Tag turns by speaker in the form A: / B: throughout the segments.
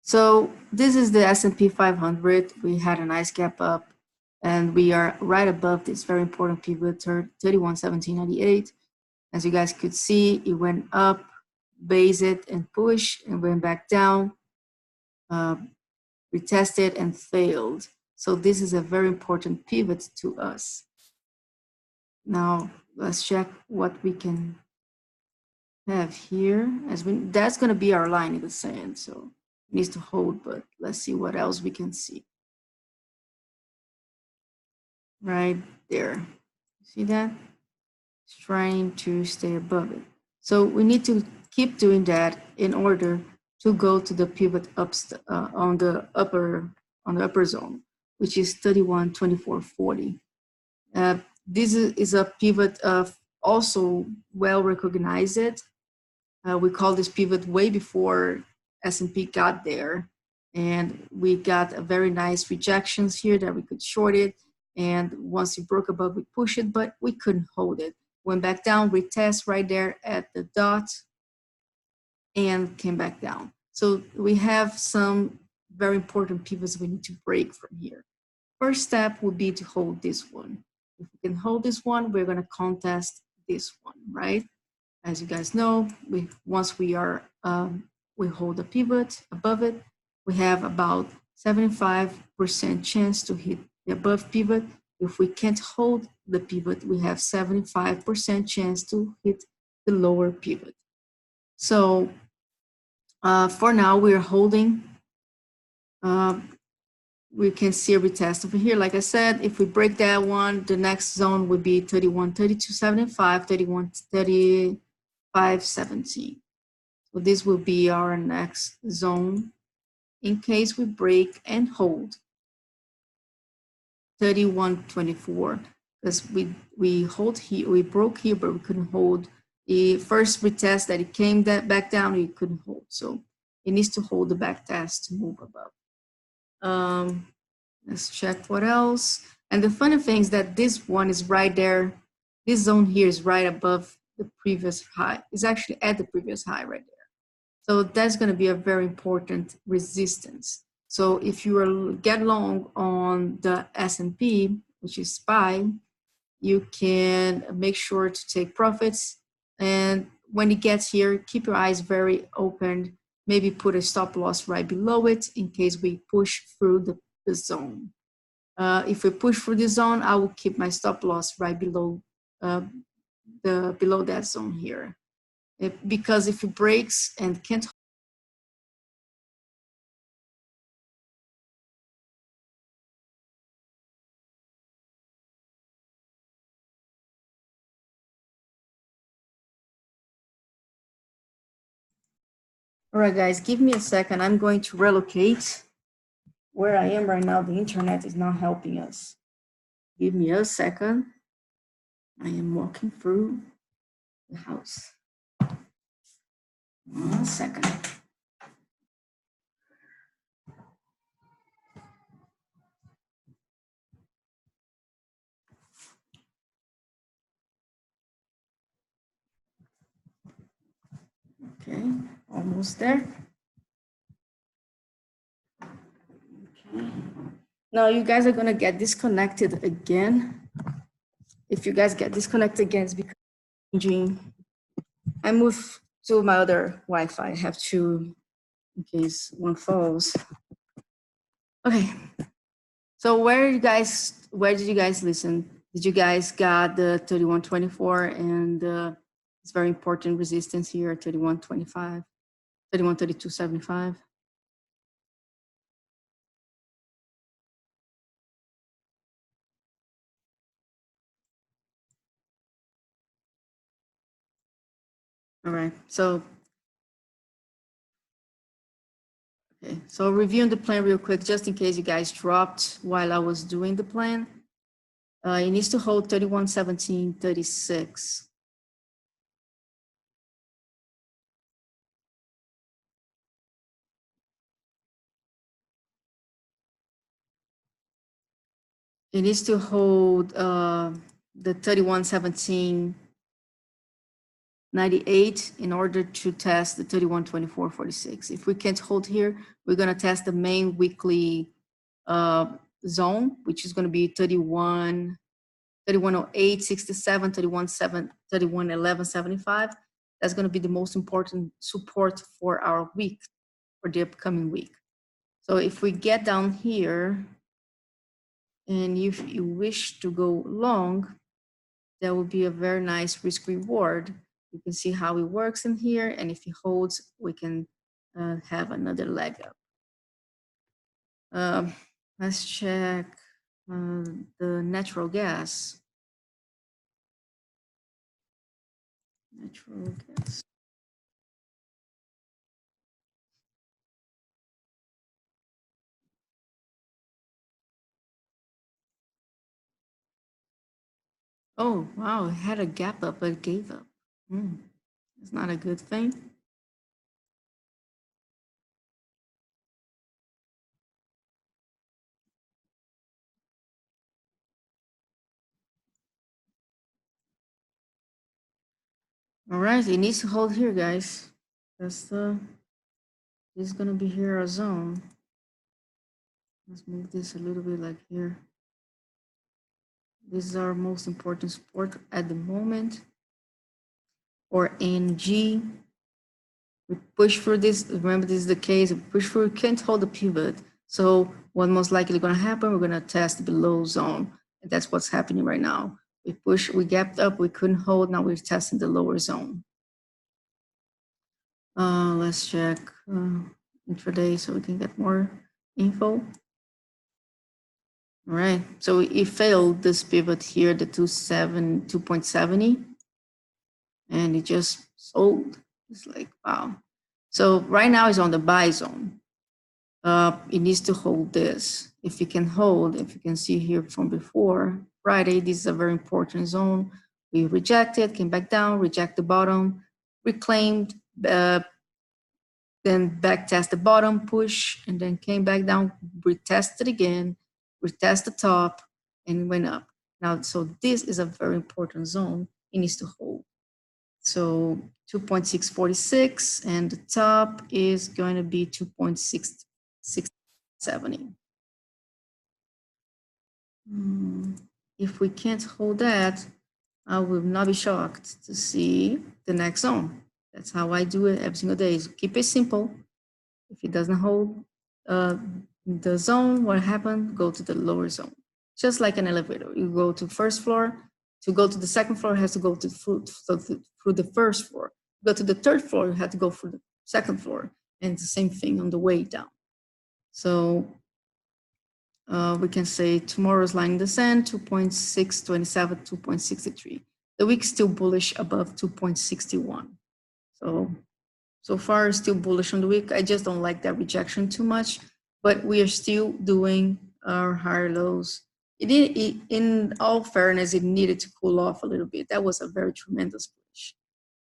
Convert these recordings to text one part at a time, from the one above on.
A: So this is the S&P 500. We had a nice gap up, and we are right above this very important pivot, 3117.98. As you guys could see, it went up, base it, and push, and went back down, retested, and failed. So this is a very important pivot to us. Now let's check what we can have here. That's going to be our line in the sand, so it needs to hold, but let's see what else we can see. Right there, see that? It's trying to stay above it. So we need to keep doing that in order to go to the pivot up on the upper zone, which is 3124.40. This is a pivot of also well recognized. We call this pivot way before S&P got there, and we got a very nice rejections here that we could short it. And once it broke above, we push it, but we couldn't hold it. Went back down, retest right there at the dot, and came back down. So we have some very important pivots we need to break from here. First step would be to hold this one. If we can hold this one, we're going to contest this one, right? As you guys know, once we are we hold a pivot above it, we have about 75% chance to hit the above pivot. If we can't hold the pivot, we have 75% chance to hit the lower pivot. So for now, we're holding. We can see a retest over here. Like I said, if we break that one, the next zone would be 3132.75, 3135.17. So this will be our next zone in case we break and hold 3124, because we hold here, we broke here, but we couldn't hold. The first retest that it came back down, we couldn't hold. So it needs to hold the back test to move above. Let's check what else. And the funny thing is that this one is right there. This zone here is right above the previous high. It's actually at the previous high right there. So that's going to be a very important resistance. So if you get long on the S&P, which is SPY, you can make sure to take profits. And when it gets here, keep your eyes very open. Maybe put a stop loss right below it in case we push through the zone. If we push through the zone, I will keep my stop loss right below below that zone here. Because if it breaks and can't. All right, guys, give me a second. I'm going to relocate. Where I am right now, the internet is not helping us. Give me a second. I am walking through the house. 1 second. Okay, almost there. Okay. Now you guys are gonna get disconnected again. If you guys get disconnected again, it's because I moved to my other Wi-Fi. I have two in case one falls. Okay. So where did you guys listen? Did you guys got the 3124 and it's very important resistance here, 3125, 3132.75? All right, so okay, so reviewing the plan real quick, just in case you guys dropped while I was doing the plan. It needs to hold 3117.36. It needs to hold the 3117 98 in order to test the 31.2446. If we can't hold here, we're going to test the main weekly zone, which is going to be 3108, 67, 31.7, 31.11.75. That's going to be the most important support for our week, for the upcoming week. So if we get down here, and if you wish to go long, that would be a very nice risk reward. You can see how it works in here, and if it holds, we can have another leg up. Let's check the natural gas. Natural gas. Oh, wow, it had a gap up, but gave up. It's not a good thing. All right, it needs to hold here, guys. That's this is gonna be here our zone. Let's move this a little bit like here. This is our most important support at the moment. Or NG. We push through this. Remember, this is the case. We push through, can't hold the pivot. So what most likely going to happen, we're going to test below zone. And that's what's happening right now. We push, we gapped up, we couldn't hold. Now we're testing the lower zone. Let's check intraday so we can get more info. All right, so it failed this pivot here, the 2.70, and it just sold. It's like, wow. So right now it's on the buy zone. It needs to hold this. If you can hold, if you can see here from before, Friday, this is a very important zone. We rejected, came back down, reject the bottom, reclaimed, then back test the bottom, push, and then came back down, retested again, retest the top, and went up. Now, so this is a very important zone. It needs to hold. So 2.646, and the top is going to be 2.670. If we can't hold that, I will not be shocked to see the next zone. That's how I do it every single day. So keep it simple. If it doesn't hold the zone, what happened? Go to the lower zone. Just like an elevator, you go to first floor. To go to the second floor, it has to go through the first floor. Go to the third floor, you have to go through the second floor, and it's the same thing on the way down. So we can say tomorrow's line in the sand, 2.627, 2.63. The week's still bullish above 2.61. So far, still bullish on the week. I just don't like that rejection too much, but we are still doing our higher lows. In all fairness, it needed to cool off a little bit. That was a very tremendous push.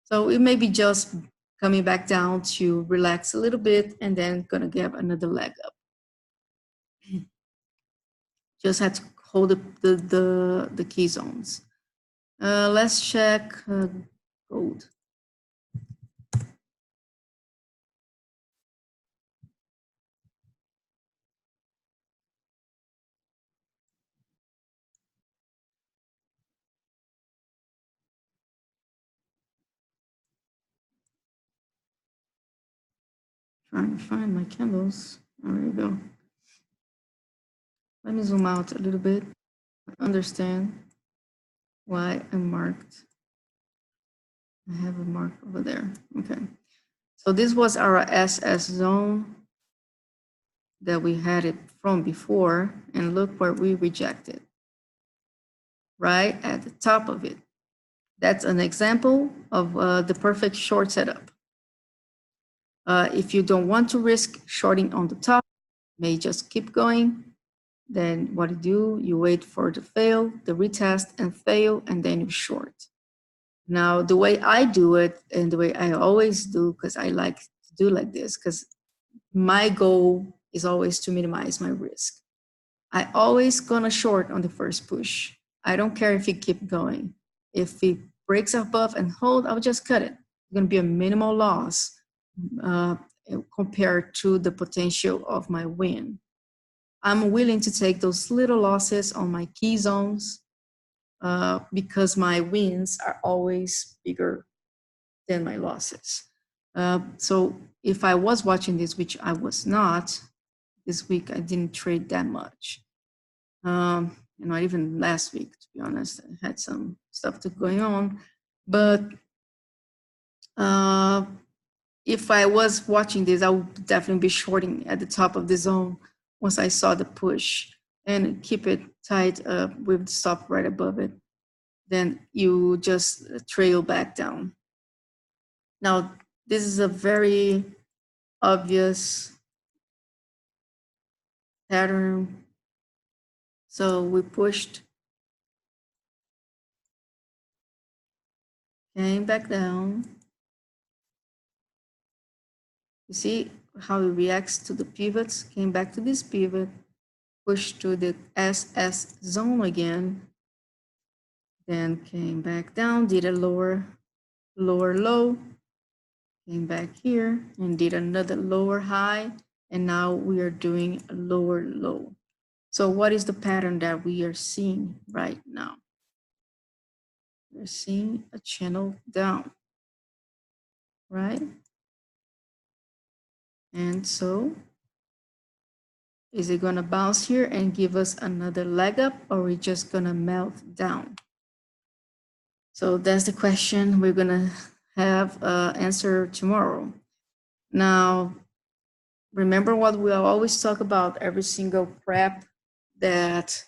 A: So it may be just coming back down to relax a little bit and then gonna get another leg up. Just had to hold the key zones. Let's check gold. Trying to find my candles. There we go. Let me zoom out a little bit, understand why I'm marked. I have a mark over there. Okay. So this was our SS zone that we had it from before, and look where we rejected, right at the top of it. That's an example of the perfect short setup. If you don't want to risk shorting on the top, you may just keep going. Then what you do, you wait for the fail, the retest and fail, and then you short. Now, the way I do it and the way I always do, because I like to do like this, because my goal is always to minimize my risk. I always gonna short on the first push. I don't care if it keep going. If it breaks above and hold, I'll just cut it. It's going to be a minimal loss compared to the potential of my win. I'm willing to take those little losses on my key zones because my wins are always bigger than my losses. So if I was watching this, which I was not, this week I didn't trade that much. Not even last week, to be honest. I had some stuff going on. But if I was watching this, I would definitely be shorting at the top of the zone once I saw the push and keep it tight with the stop right above it. Then you just trail back down. Now, this is a very obvious pattern. So we pushed, came back down. You see how it reacts to the pivots, came back to this pivot, pushed to the SS zone again, then came back down, did a lower low, came back here and did another lower high, and now we are doing a lower low. So what is the pattern that we are seeing right now? We're seeing a channel down, right? And so is it gonna bounce here and give us another leg up, or are we just gonna melt down? So that's the question we're gonna have answer tomorrow. Now, remember what we always talk about every single prep, that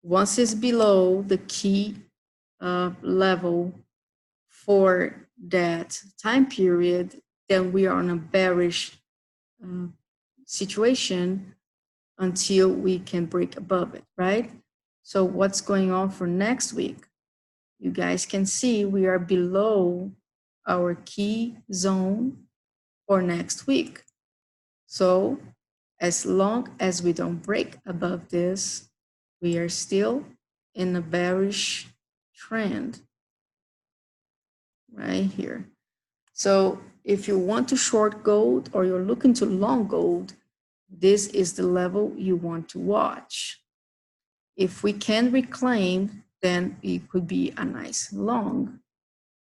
A: once it's below the key level for that time period, then we are in a bearish situation until we can break above it, right? So what's going on for next week? You guys can see we are below our key zone for next week. So as long as we don't break above this, we are still in a bearish trend right here. So if you want to short gold or you're looking to long gold, this is the level you want to watch. If we can reclaim, then it could be a nice long.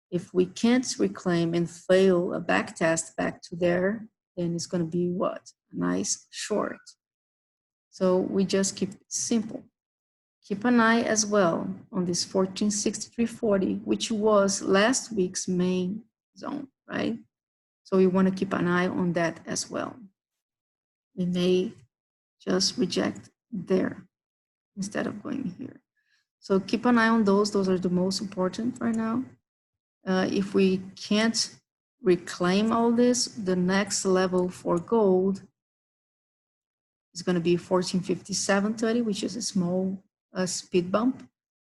A: If we can't reclaim and fail a back test back to there, then it's going to be what? A nice short. So we just keep it simple. Keep an eye as well on this 1463.40, which was last week's main zone, right? So we want to keep an eye on that as well. We may just reject there instead of going here. So keep an eye on those. Those are the most important right now. If we can't reclaim all this, the next level for gold is going to be 1457.30, which is a small speed bump.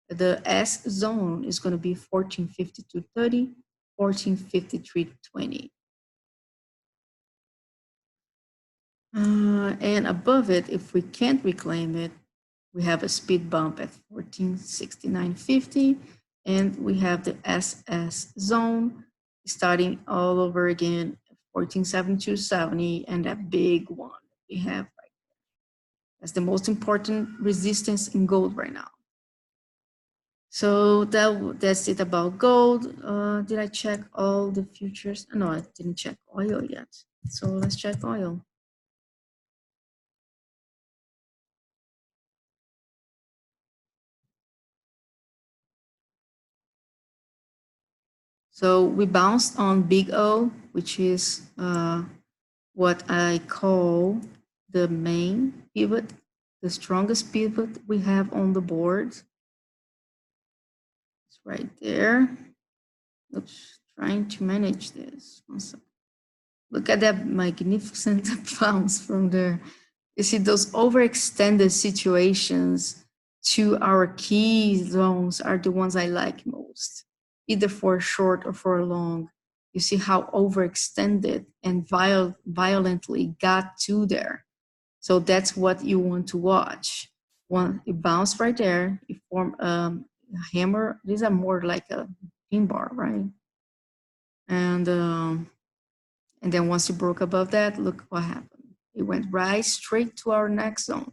A: The S zone is going to be 1452.30, 1453.20. And above it, if we can't reclaim it, we have a speed bump at 1469.50, and we have the SS zone starting all over again at 1472.70, and that big one we have right there. That's the most important resistance in gold right now. So that's it about gold. Did I check all the futures? No, I didn't check oil yet. So let's check oil. So we bounced on Big O, which is what I call the main pivot, the strongest pivot we have on the board. It's right there. Oops, trying to manage this. Look at that magnificent bounce from there. You see, those overextended situations to our key zones are the ones I like most, either for a short or for a long. You see how overextended and violently got to there. So that's what you want to watch. One, it bounced right there, it formed a hammer. These are more like a pin bar, right? And then once it broke above that, look what happened. It went right straight to our next zone.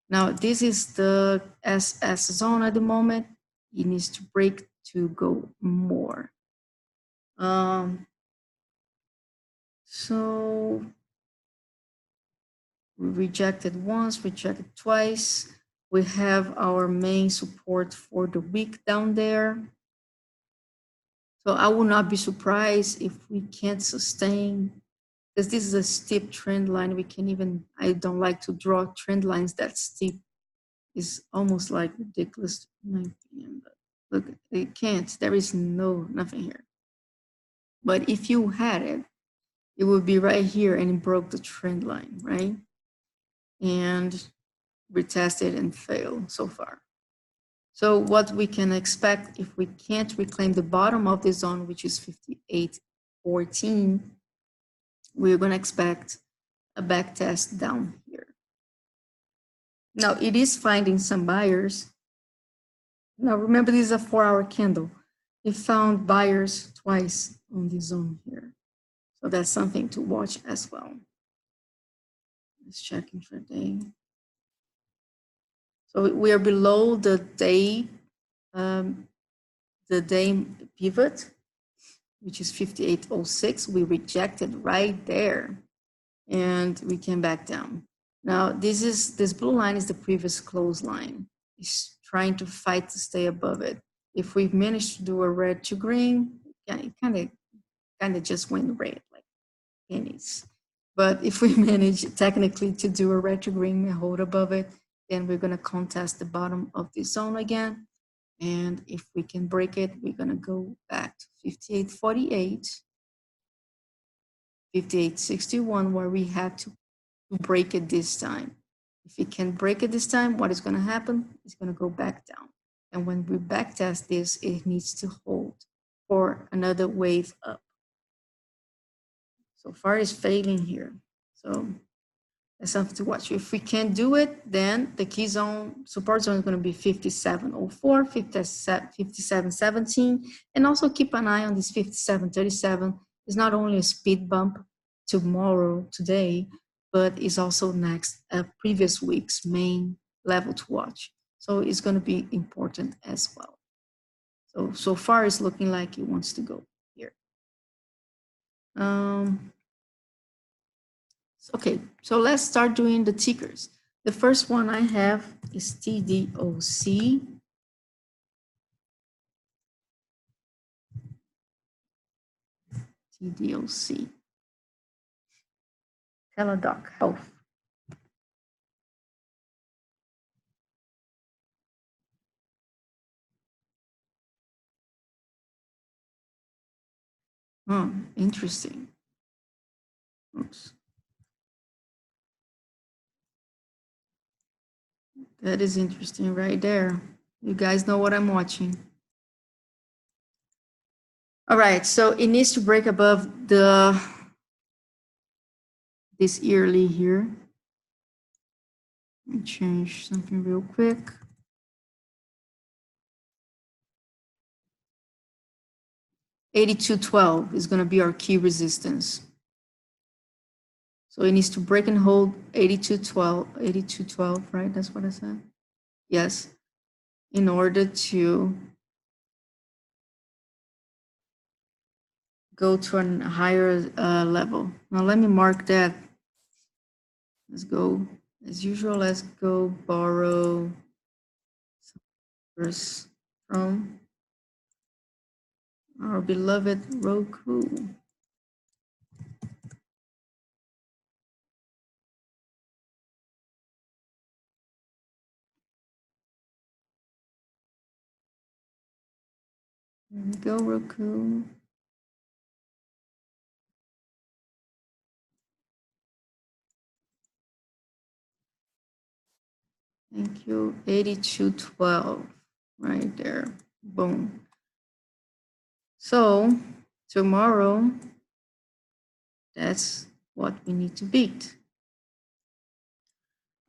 A: Now, this is the SS zone at the moment. It needs to break to go more. So we rejected once, rejected twice. We have our main support for the week down there. So I will not be surprised if we can't sustain, because this is a steep trend line. We can even, I don't like to draw trend lines that steep. It's almost like ridiculous in my opinion, but look, it can't. There is nothing here. But if you had it, it would be right here and it broke the trend line, right? And retested and failed so far. So what we can expect if we can't reclaim the bottom of the zone, which is 58.14, we're going to expect a back test down here. Now it is finding some buyers. Now remember, this is a 4-hour candle. It found buyers twice on the zone here. So that's something to watch as well. Let's check intraday. So we are below the day pivot, which is 58.06. We rejected right there and we came back down. Now this blue line is the previous close line. It's trying to fight to stay above it. If we've managed to do a red to green, it kind of just went red like pennies. But if we manage technically to do a red to green and hold above it, then we're going to contest the bottom of the zone again. And if we can break it, we're going to go back to 58.48, 58.61, where we had to break it this time. If we can break it this time, what is going to happen? It's going to go back down. And when we back test this, it needs to hold for another wave up. So far it's failing here. So that's something to watch. If we can't do it, then the key zone, support zone is going to be 57.04, 57.17, and also keep an eye on this 57.37. It's not only a speed bump today, but it's also next previous week's main level to watch. So it's going to be important as well. So far it's looking like it wants to go here. Okay, so let's start doing the tickers. The first one I have is TDOC. TDOC. Teladoc Health. Interesting. Oops. That is interesting right there. You guys know what I'm watching. All right, so it needs to break above this yearly here. Let me change something real quick. $82.12 is going to be our key resistance. So it needs to break and hold 82.12, right? That's what I said. Yes, in order to go to a higher level. Now let me mark that. Let's go, as usual, let's go borrow first from our beloved ROKU. There we go, ROKU. Thank you. 82.12 right there. Boom. So tomorrow, that's what we need to beat.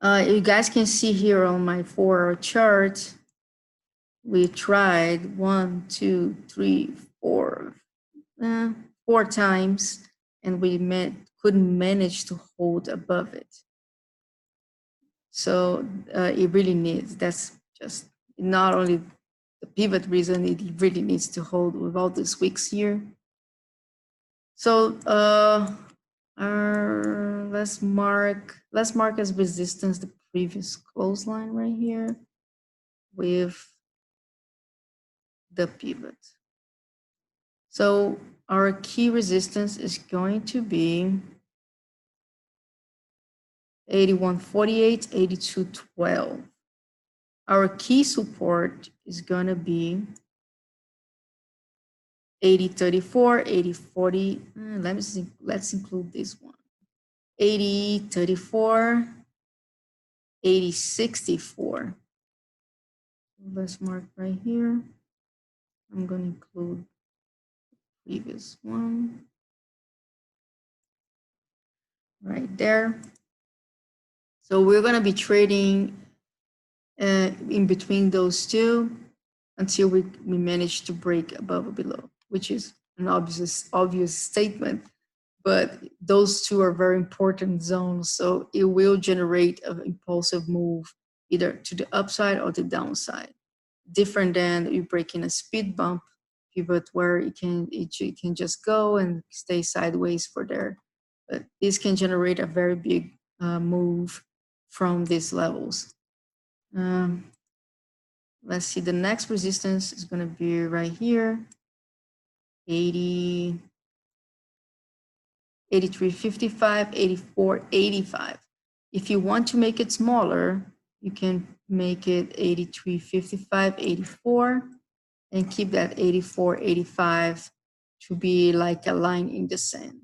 A: You guys can see here on my 4-hour chart, we tried 1, 2, 3, 4, 4 times, and we couldn't manage to hold above it. So it really needs, that's just not only the pivot reason, it really needs to hold with all these wicks here. So let's mark as resistance the previous close line right here with the pivot. So our key resistance is going to be 81.48, 82.12. Our key support is going to be 80.34, 80.40. Let's include this one. 80.34, 80.64. Let's mark right here. I'm going to include the previous one right there. So we're going to be trading in between those two until we manage to break above or below, which is an obvious statement, but those two are very important zones. So it will generate an impulsive move either to the upside or the downside, different than you breaking a speed bump pivot where it can just go and stay sideways for there. But this can generate a very big move from these levels. Let's see, the next resistance is going to be right here, 80, 83.55, 84.85. If you want to make it smaller, you can make it 83.55, 84, and keep that 84.85 to be like a line in the sand.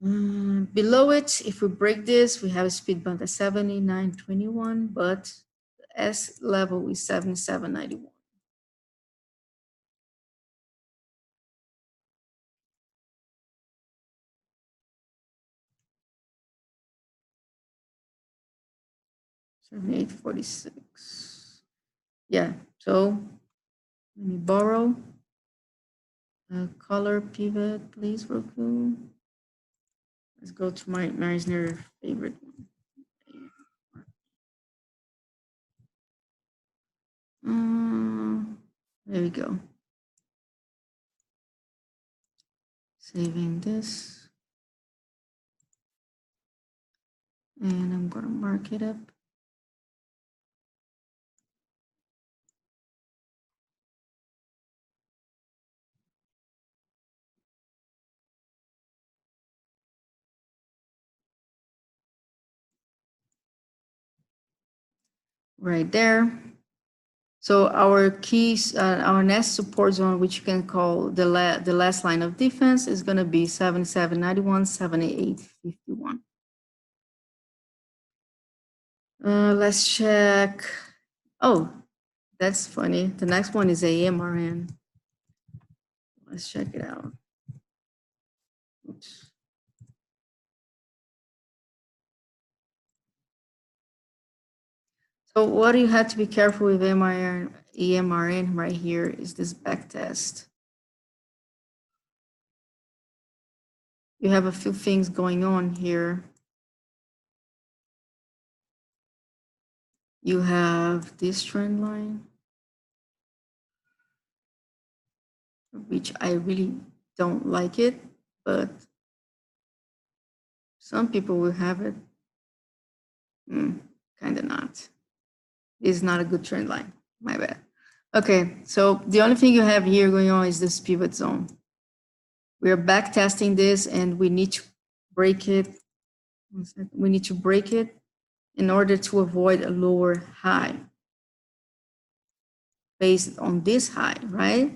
A: Below it, if we break this, we have a speed bump at 79.21, but the S level is 77.91. $78.46. Yeah, so let me borrow a color pivot, please, Roku. Let's go to my Meisner favorite one. There we go. Saving this. And I'm going to mark it up. Right there. So our keys, our next support zone, which you can call the last line of defense, is going to be 77.91, 78.51. Let's check. Oh, that's funny. The next one is AMRN. Let's check it out. Oops. So what you have to be careful with AMRN right here is this back test. You have a few things going on here. You have this trend line, which I really don't like it, but some people will have it. Kind of not. This is not a good trend line, my bad. Okay, so the only thing you have here going on is this pivot zone. We are back testing this and we need to break it. We need to break it in order to avoid a lower high based on this high, right?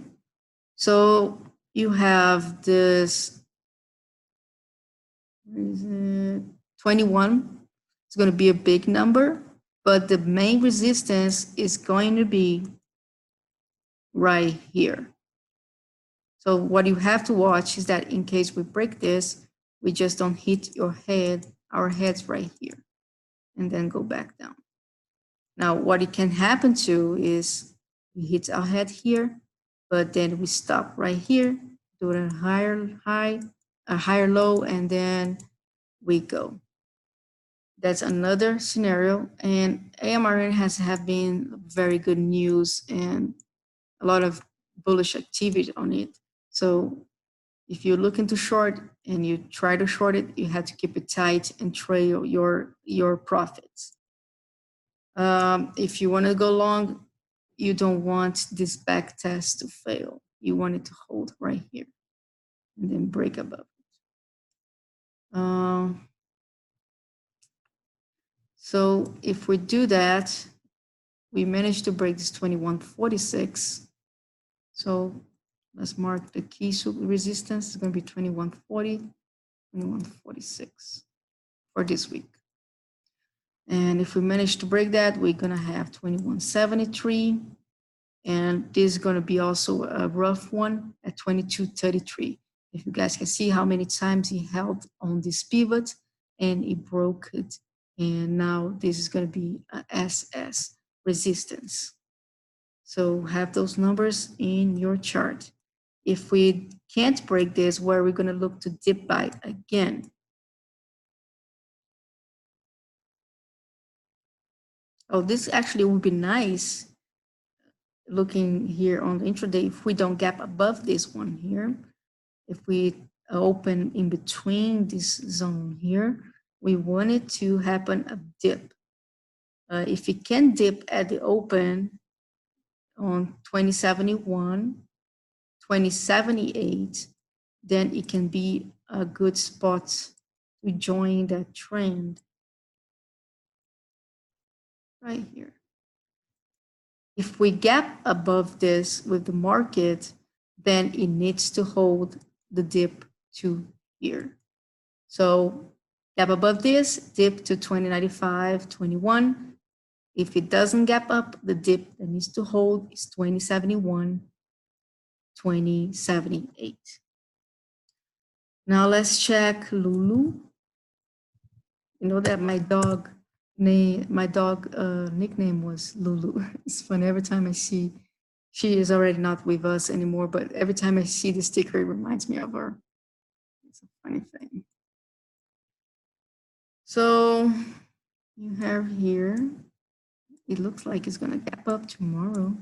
A: So you have this, where is it? 21. It's going to be a big number, but the main resistance is going to be right here. So what you have to watch is that in case we break this, we just don't hit our heads right here and then go back down. Now, what it can happen to is we hit our head here, but then we stop right here, do a higher high, a higher low, and then we go. That's another scenario. And AMRN have been very good news and a lot of bullish activity on it. So if you're looking to short and you try to short it, you have to keep it tight and trail your profits. If you want to go long, you don't want this back test to fail. You want it to hold right here and then break above it. So if we do that, we managed to break this 2146. So let's mark the key resistance. It's going to be 2140, 2146 for this week. And if we manage to break that, we're going to have 2173. And this is going to be also a rough one at 2233. If you guys can see how many times he held on this pivot and he broke it. And now this is going to be a SS resistance. So have those numbers in your chart. If we can't break this, where are we going to look to dip by again? Oh, this actually would be nice. Looking here on the intraday, if we don't gap above this one here, if we open in between this zone here, we want it to happen a dip. If it can dip at the open on 2071, 2078, then it can be a good spot to join that trend right here. If we gap above this with the market, then it needs to hold the dip to here. So gap above this, dip to 2095, 21. If it doesn't gap up, the dip that needs to hold is 2071, 2078. Now let's check LULU. You know that my dog nickname was Lulu. It's fun every time I see, she is already not with us anymore, but every time I see the sticker, it reminds me of her. It's a funny thing. So you have here, it looks like it's gonna gap up tomorrow,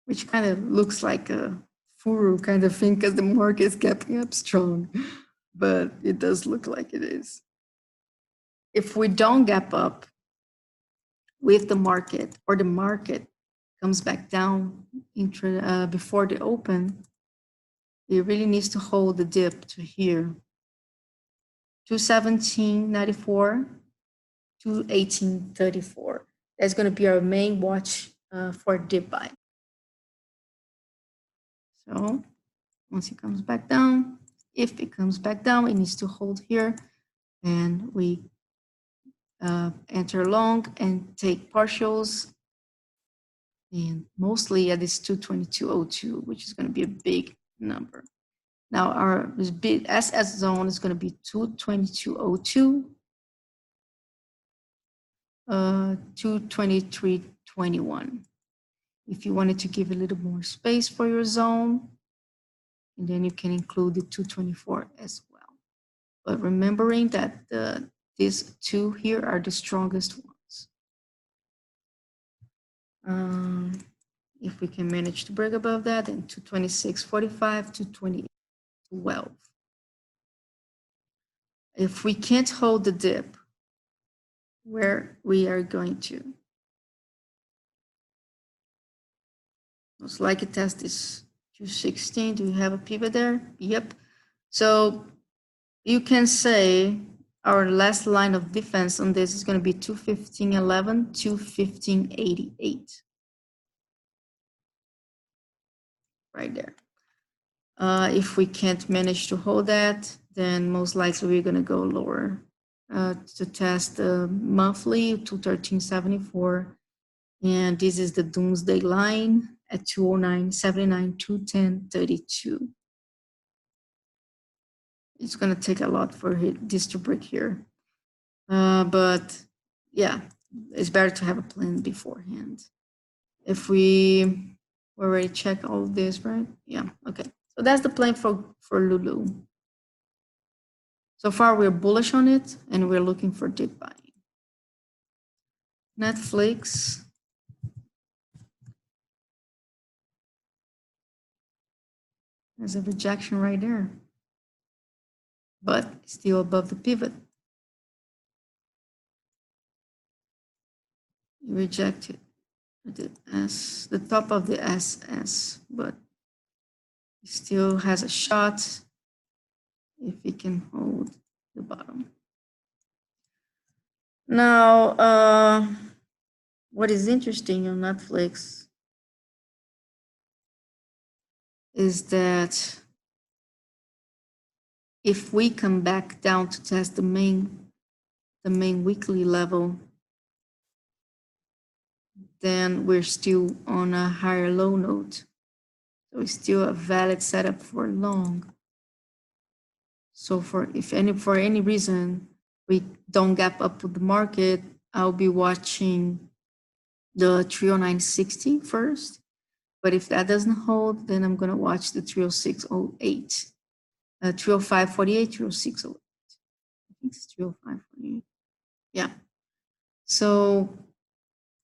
A: which kind of looks like a furu kind of thing because the market is gapping up strong, but it does look like it is. If we don't gap up with the market, or the market comes back down before the open, it really needs to hold the dip to here. 217.94, 218.34. That's going to be our main watch for dip buy. So once it comes back down, if it comes back down, it needs to hold here, and we enter long and take partials, and mostly at this 222.02, which is going to be a big number. Now our big SS zone is going to be 222.02, 223.21. If you wanted to give a little more space for your zone, and then you can include the 224 as well. But remembering that these two here are the strongest ones. If we can manage to break above that, then 226.45 to 28.12. If we can't hold the dip, where we are going to most likely test this 216. Do we have a pivot there? Yep. So you can say our last line of defense on this is going to be 215.11, 215.88. Right there. If we can't manage to hold that, then most likely we're going to go lower to test the monthly 213.74. And this is the doomsday line at 209.79, 210.32. It's going to take a lot for this to break here. But yeah, it's better to have a plan beforehand. If we already check all of this, right? Yeah, okay. So that's the plan for Lulu. So far, we're bullish on it, and we're looking for dip buying. Netflix. There's a rejection right there, but still above the pivot. Rejected the top of the SS, but it still has a shot if it can hold the bottom. Now, what is interesting on Netflix is that if we come back down to test the main weekly level, then we're still on a higher low note. So it's still a valid setup for long. So for any reason we don't gap up with the market, I'll be watching the 309.60 first. But if that doesn't hold, then I'm gonna watch the 306.08, 305.48, 306.08. I think it's 305.48. Yeah. So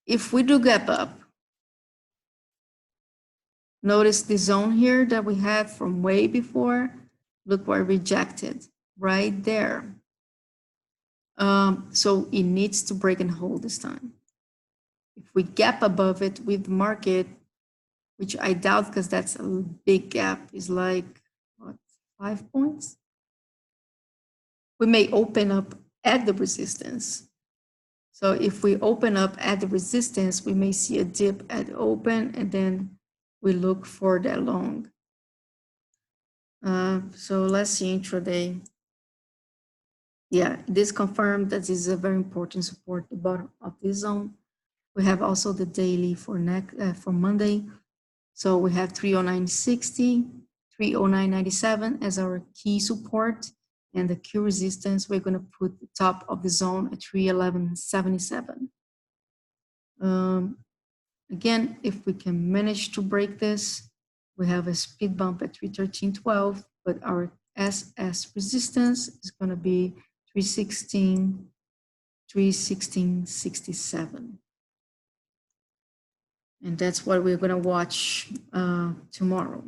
A: if we do gap up, notice the zone here that we had from way before. Look where rejected, right there. So it needs to break and hold this time. If we gap above it with the market, which I doubt because that's a big gap, is like, what, 5 points? We may open up at the resistance. So if we open up at the resistance, we may see a dip at open, and then we look for that long. So let's see intraday. Yeah, this confirmed that this is a very important support at the bottom of this zone. We have also the daily for Monday. So we have 309.60, 309.97 as our key support, and the key resistance, we're going to put the top of the zone at 311.77. Again, if we can manage to break this, we have a speed bump at 313.12, but our SS resistance is going to be 316.67. And that's what we're going to watch tomorrow.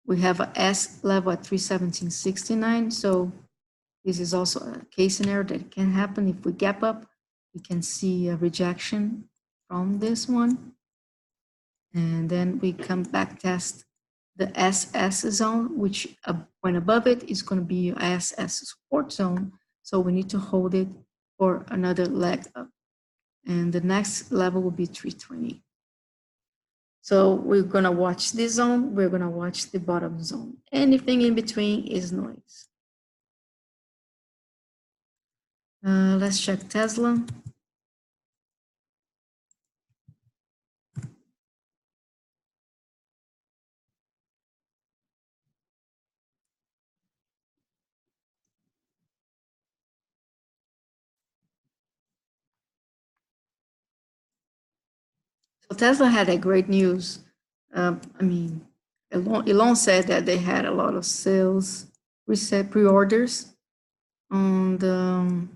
A: We have a S level at 317.69. So this is also a case scenario that can happen. If we gap up, we can see a rejection from this one. And then we come back test the SS zone, which when above it is going to be SS support zone. So we need to hold it for another leg up. And the next level will be 320. So we're going to watch this zone. We're going to watch the bottom zone. Anything in between is noise. Let's check Tesla. So Tesla had a great news. I mean, Elon said that they had a lot of sales, pre-orders on the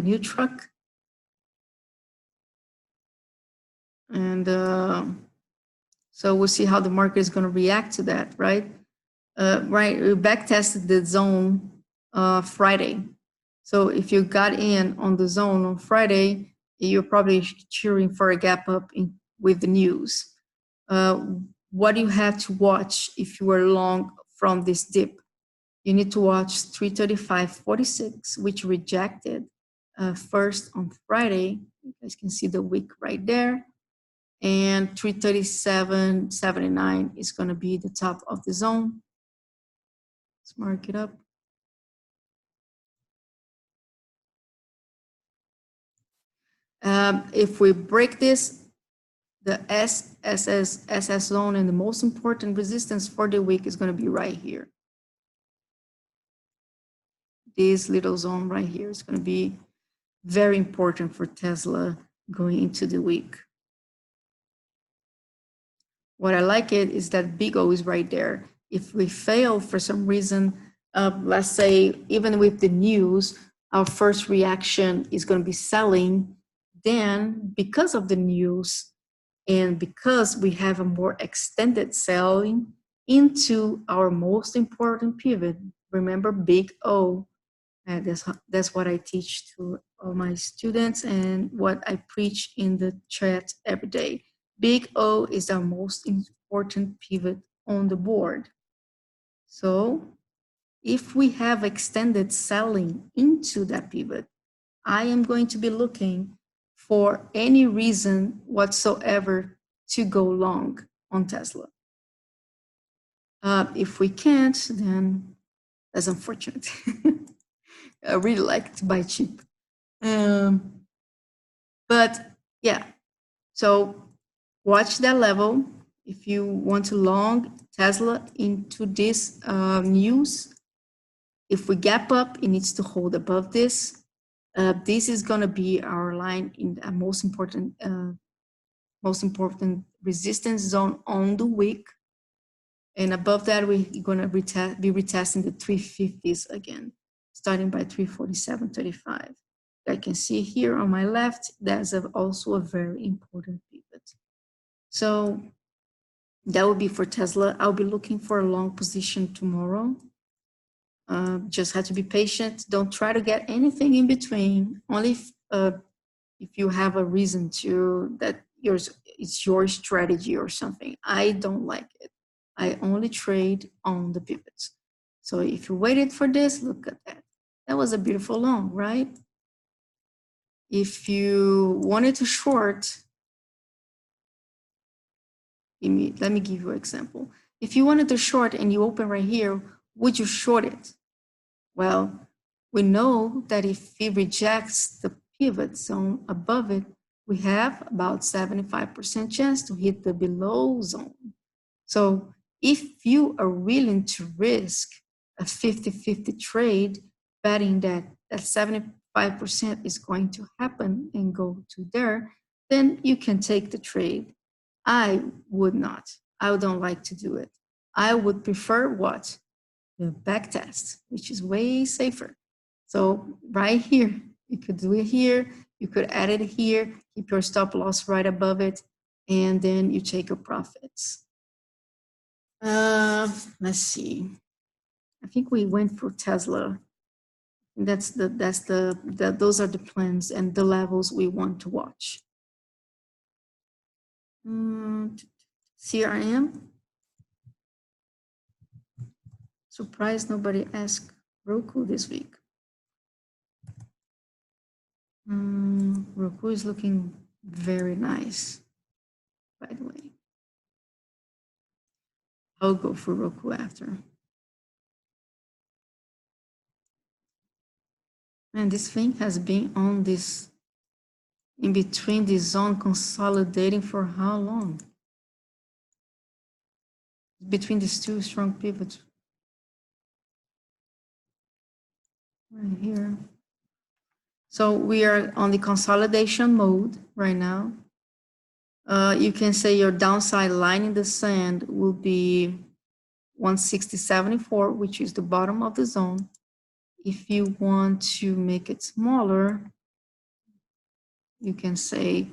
A: new truck, and so we'll see how the market is going to react to that, right? Right, we back tested the zone Friday. So if you got in on the zone on Friday, you're probably cheering for a gap up with the news. What do you have to watch if you were long from this dip? You need to watch 335.46, which rejected first on Friday. You guys can see the wick right there. And 337.79 is going to be the top of the zone. Let's mark it up. If we break this, the SS zone and the most important resistance for the week is going to be right here. This little zone right here is going to be very important for Tesla going into the week. What I like it is that big O is right there. If we fail for some reason, let's say even with the news, our first reaction is going to be selling, then because of the news and because we have a more extended selling into our most important pivot, remember big O, that's what I teach to all my students and what I preach in the chat every day. Big O is our most important pivot on the board. So if we have extended selling into that pivot, I am going to be looking for any reason whatsoever to go long on Tesla. If we can't, then that's unfortunate. I really like to buy cheap. But yeah, so watch that level. If you want to long Tesla into this news, if we gap up, it needs to hold above this. This is going to be our line in the most important resistance zone on the week. And above that, we're going to be retesting the 350s again, starting by 347.35. I can see here on my left, that's also a very important pivot. So that would be for Tesla. I'll be looking for a long position tomorrow. Just have to be patient. Don't try to get anything in between. Only if you have a reason to, that it's your strategy or something. I don't like it. I only trade on the pivots. So if you waited for this, look at that. That was a beautiful long, right? If you wanted to short, let me give you an example. If you wanted to short and you open right here, would you short it? Well, we know that if it rejects the pivot zone above it, we have about 75% chance to hit the below zone. So if you are willing to risk a 50-50 trade, betting that 75% is going to happen and go to there, then you can take the trade. I would not. I don't like to do it. I would prefer what? The back test, which is way safer. So right here, you could do it here, you could add it here, keep your stop loss right above it, and then you take your profits. Let's see. I think we went for Tesla. Those are the plans and the levels we want to watch. CRM. Surprised nobody asked Roku this week. Roku is looking very nice, by the way. I'll go for Roku after. And this thing has been on this, in between this zone consolidating for how long? Between these two strong pivots. Right here. So we are on the consolidation mode right now. You can say your downside line in the sand will be 160.74, which is the bottom of the zone. If you want to make it smaller, you can say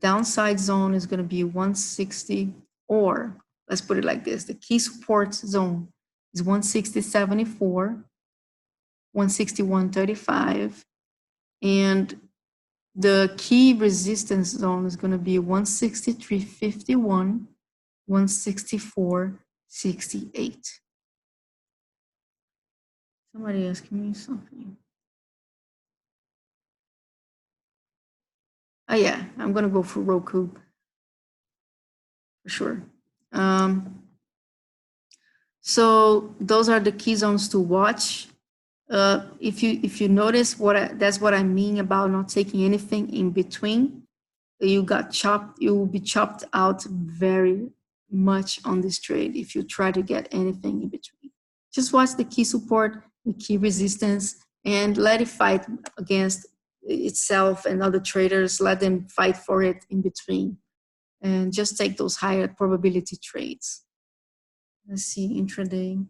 A: downside zone is going to be 160, or let's put it like this. The key support zone is 160.74, 161.35, and the key resistance zone is going to be 163.51, 164.68. Somebody asking me something. Oh yeah, I'm going to go for Roku for sure. So those are the key zones to watch. If you notice that's what I mean about not taking anything in between. You will be chopped out very much on this trade if you try to get anything in between. Just watch the key support, the key resistance, and let it fight against itself and other traders, let them fight for it in between, and just take those higher probability trades. Let's see, intraday.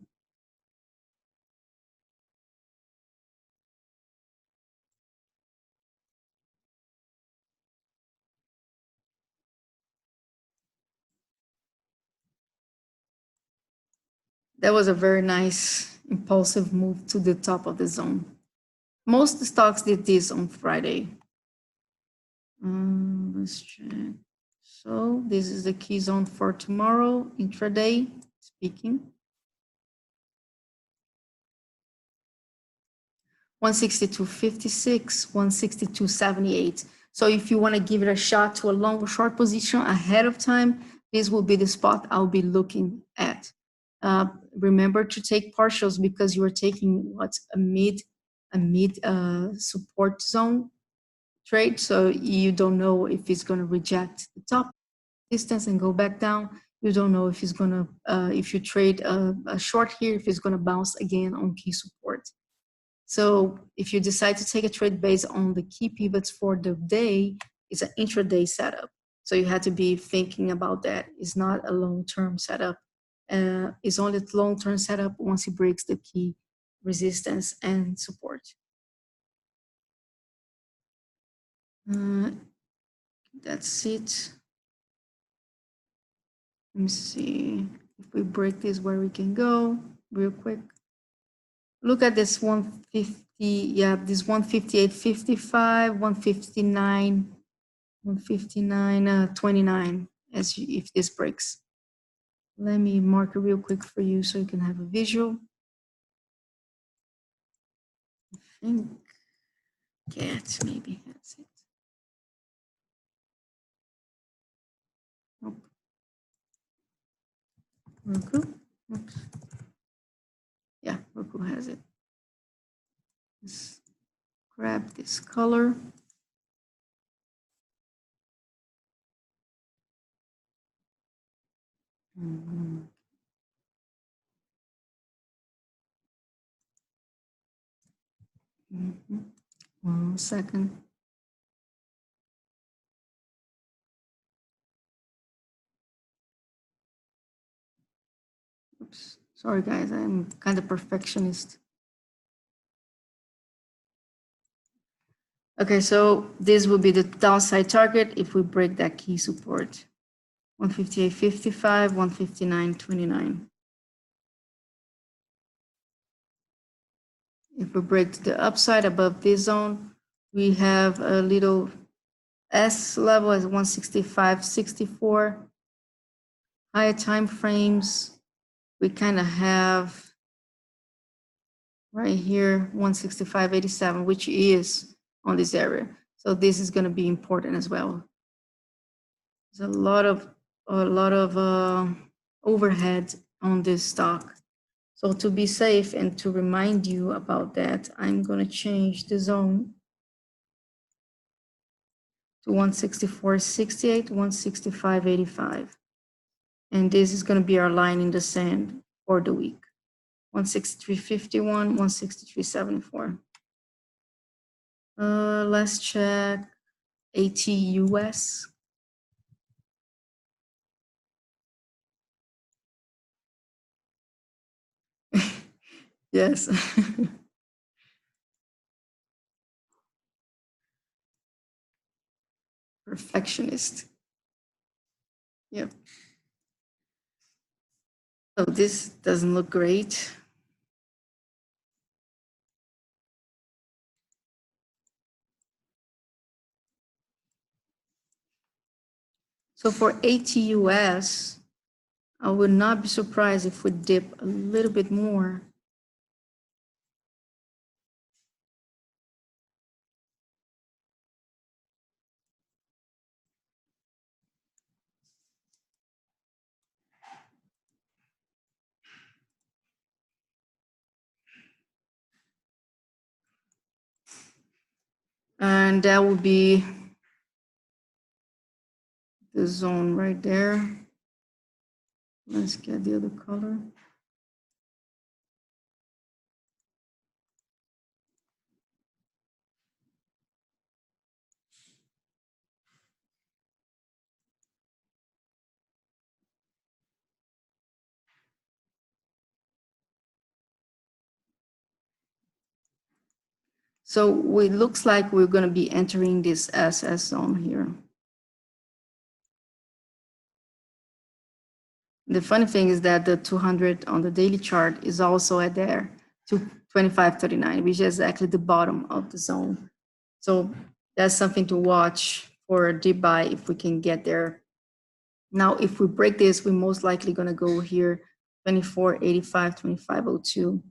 A: That was a very nice impulsive move to the top of the zone. Most stocks did this on Friday. Let's check. So this is the key zone for tomorrow, intraday speaking. 162.56, 162.78. So if you want to give it a shot to a long or short position ahead of time, this will be the spot I'll be looking at. Remember to take partials because you are taking what's a mid support zone trade. So you don't know if it's going to reject the top distance and go back down. You don't know if it's going to, if you trade a short here, if it's going to bounce again on key support. So if you decide to take a trade based on the key pivots for the day, it's an intraday setup. So you have to be thinking about that. It's not a long-term setup. It's only a long-term setup once it breaks the key resistance and support. That's it. Let me see if we break this where we can go real quick. Look at this 150, yeah, this 158.55, 159, 159.29 if this breaks. Let me mark it real quick for you so you can have a visual. I think cat maybe that's it. Nope. ROKU. Oops. Yeah, ROKU has it. Let's grab this color. Mm-hmm. 1 second. Oops. Sorry, guys. I'm kind of perfectionist. Okay, so this will be the downside target if we break that key support. 158.55, 159.29. If we break to the upside above this zone, we have a little S level as 165.64. Higher time frames, we kind of have right here 165.87, which is on this area. So this is going to be important as well. There's a lot of overhead on this stock. So to be safe and to remind you about that, I'm going to change the zone to 164.68, 165.85. And this is going to be our line in the sand for the week. 163.51, 163.74. Let's check ATUS. Yes. Perfectionist. Yep. So this doesn't look great. So for ATUS, I would not be surprised if we dip a little bit more. And that would be the zone right there. Let's get the other color. So it looks like we're going to be entering this SS zone here. The funny thing is that the 200 on the daily chart is also at there to 25.39, which is exactly the bottom of the zone. So that's something to watch for a deep buy if we can get there. Now, if we break this, we're most likely going to go here 24.85, 25.02.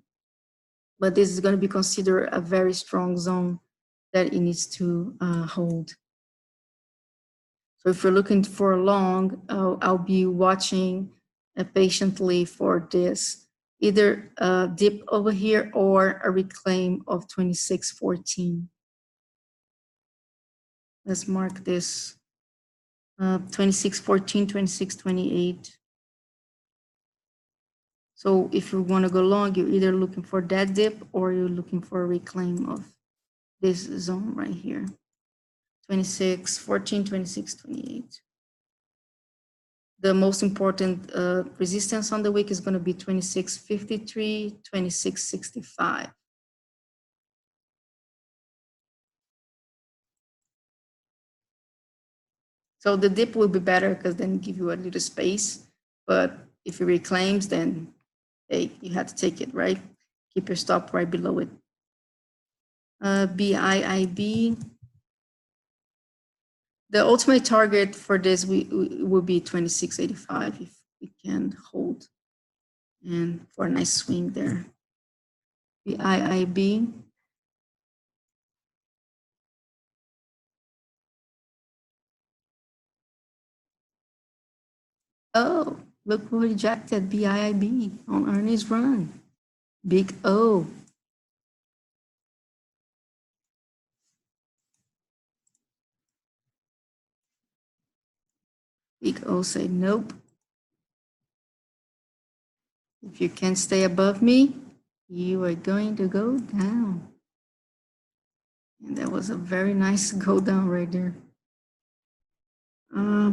A: But this is going to be considered a very strong zone that it needs to hold. So if you're looking for a long, I'll be watching patiently for this, either a dip over here or a reclaim of 26.14. Let's mark this 26.14, 26.28. So if you want to go long, you're either looking for that dip or you're looking for a reclaim of this zone right here. 26.14, 26.28. The most important resistance on the week is going to be 26.53, 26.65. So the dip will be better because then give you a little space. But if it reclaims, then hey, you have to take it, right? Keep your stop right below it. BIIB. The ultimate target for this will be 26.85 if we can hold. And for a nice swing there. BIIB. Oh, look who rejected BIIB on earnings run. Big O. Big O said, nope. If you can't stay above me, you are going to go down. And that was a very nice go down right there.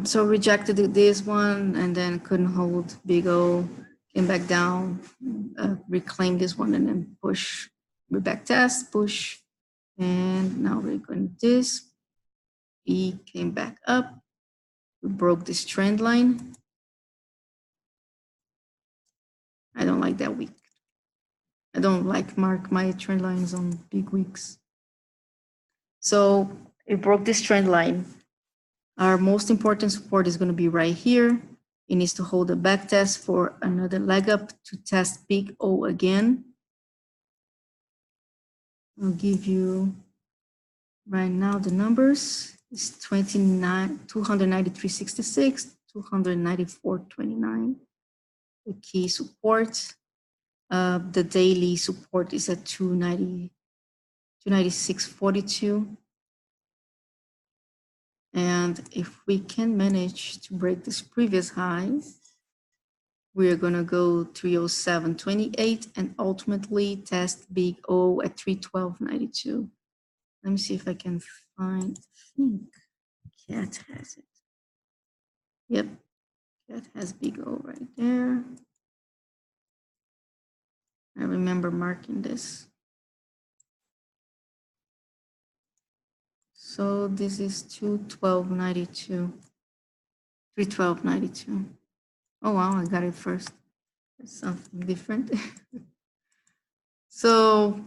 A: So rejected this one and then couldn't hold. Big O came back down, reclaimed this one and then push. We're back test, push. And now we're going to this. E came back up. We broke this trend line. I don't like that week. I don't like mark my trend lines on big weeks. So it broke this trend line. Our most important support is going to be right here. It needs to hold a back test for another leg up to test big O again. I'll give you right now the numbers. It's 293.66, 294.29. The key support. The daily support is at 296.42. And if we can manage to break this previous high, we're going to go 307.28 and ultimately test big O at 312.92. Let me see if I can find, I think Cat has it. Yep, Cat has big O right there. I remember marking this. So this is 212.92, 312.92. Oh wow, I got it first. That's something different. So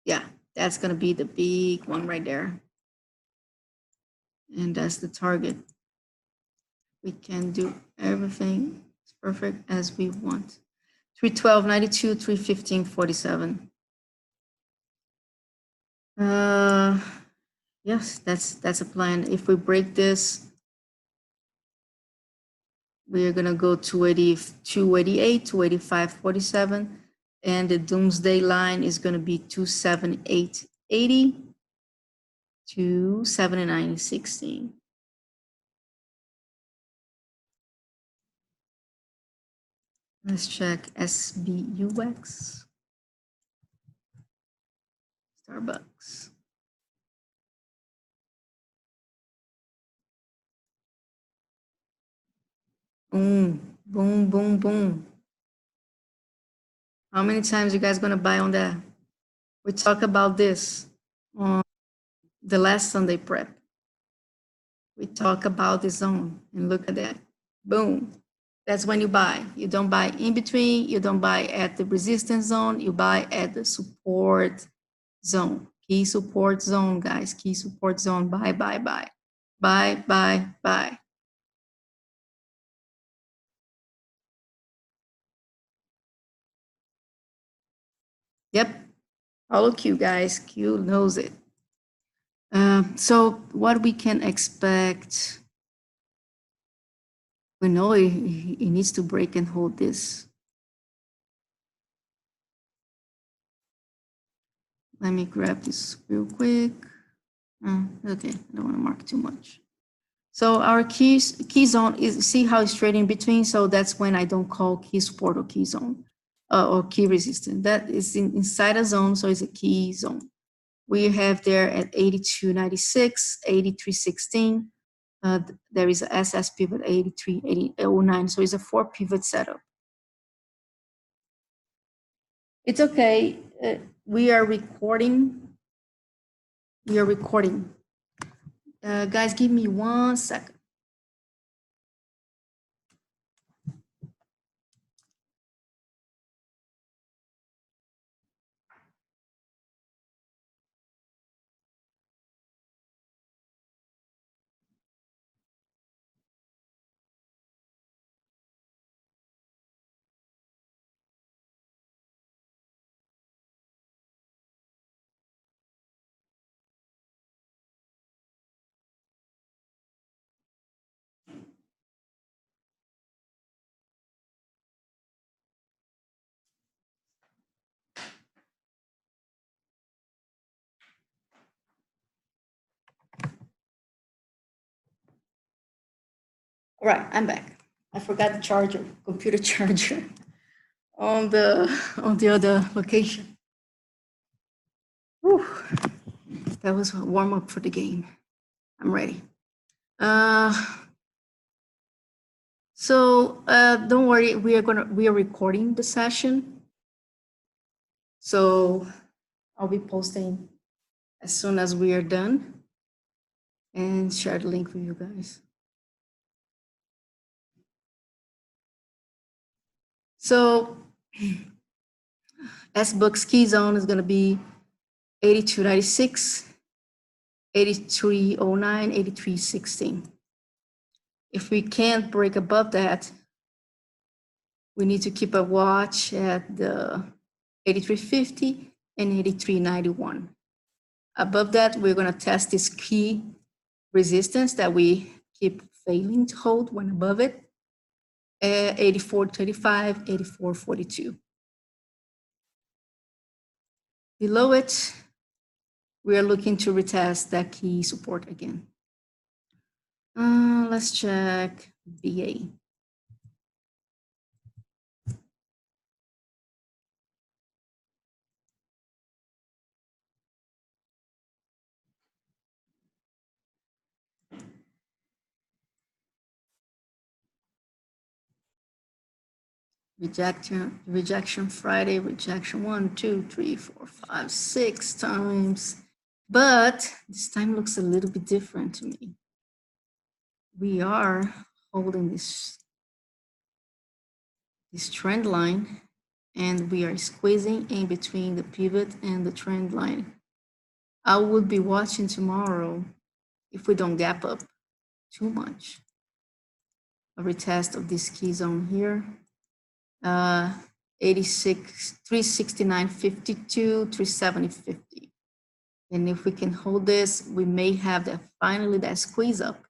A: yeah, that's gonna be the big one right there. And that's the target. We can do everything as perfect as we want. 312.92, 315.47. Yes, that's a plan. If we break this, we're gonna go 288, 285.47, and the doomsday line is gonna be 278.80 to 79.16. Let's check SBUX, StarBucks. Boom, boom, boom, boom. How many times you guys gonna buy on that? We talk about this on the last Sunday prep. We talk about the zone and look at that. Boom. That's when you buy. You don't buy in between. You don't buy at the resistance zone. You buy at the support zone. Key support zone, guys. Key support zone. Buy, buy, buy. Buy, buy, buy. Yep. Follow Q, guys. Q knows it. So what we can expect, we know it needs to break and hold this. Let me grab this real quick. Okay, I don't want to mark too much. So our key zone is, see how it's trading between? So that's when I don't call key support or key zone or key resistance. That is inside a zone, so it's a key zone. We have there at 82.96, 83.16. There is a SS pivot 83.09, so it's a 4 pivot setup. It's okay. We are recording. Guys, give me 1 second. All right, I'm back. I forgot the charger, computer charger, on the other location. Whew. That was a warm up for the game. I'm ready. So don't worry, we are recording the session. So I'll be posting as soon as we are done and share the link with you guys. So SBUX key zone is going to be 82.96, 83.09, 83.16. If we can't break above that, we need to keep a watch at the 83.50 and 83.91. Above that, we're going to test this key resistance that we keep failing to hold when above it, 84.35, 84.42. Below it, we are looking to retest that key support again. Let's check BA. Rejection Friday, rejection 1, 2, 3, 4, 5, 6 times. But this time looks a little bit different to me. We are holding this trend line, and we are squeezing in between the pivot and the trend line. I would be watching tomorrow if we don't gap up too much. A retest of this key zone here. 86, 369.52, 370.50. And if we can hold this, we may have that finally that squeeze up.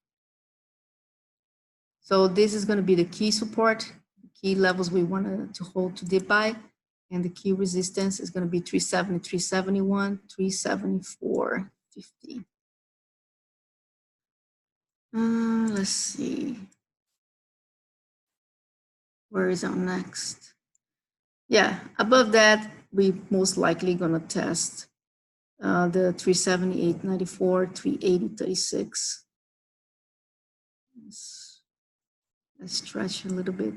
A: So this is going to be the key support, the key levels we want to hold to dip by, and the key resistance is going to be 370, 371, 374.50. Let's see. Where is our next? Yeah, above that, we most likely going to test the 378.94, 380.36. Let's stretch a little bit.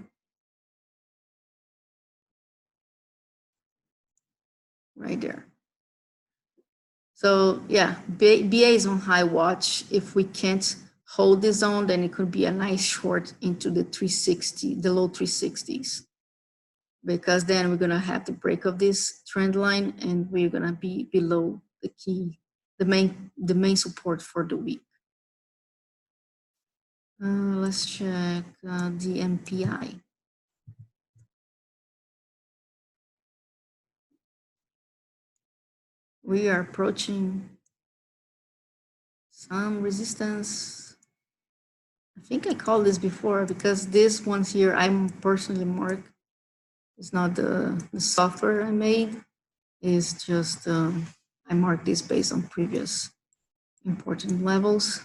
A: Right there. So yeah, BA is on high watch. If we can't hold this zone, then it could be a nice short into the 360, the low 360s, because then we're gonna have the break of this trend line and we're gonna be below the key, the main support for the week. Let's check DMPI. We are approaching some resistance. I think I called this before because this one's here I'm personally marked. It's not the software I made. It's just I marked this based on previous important levels.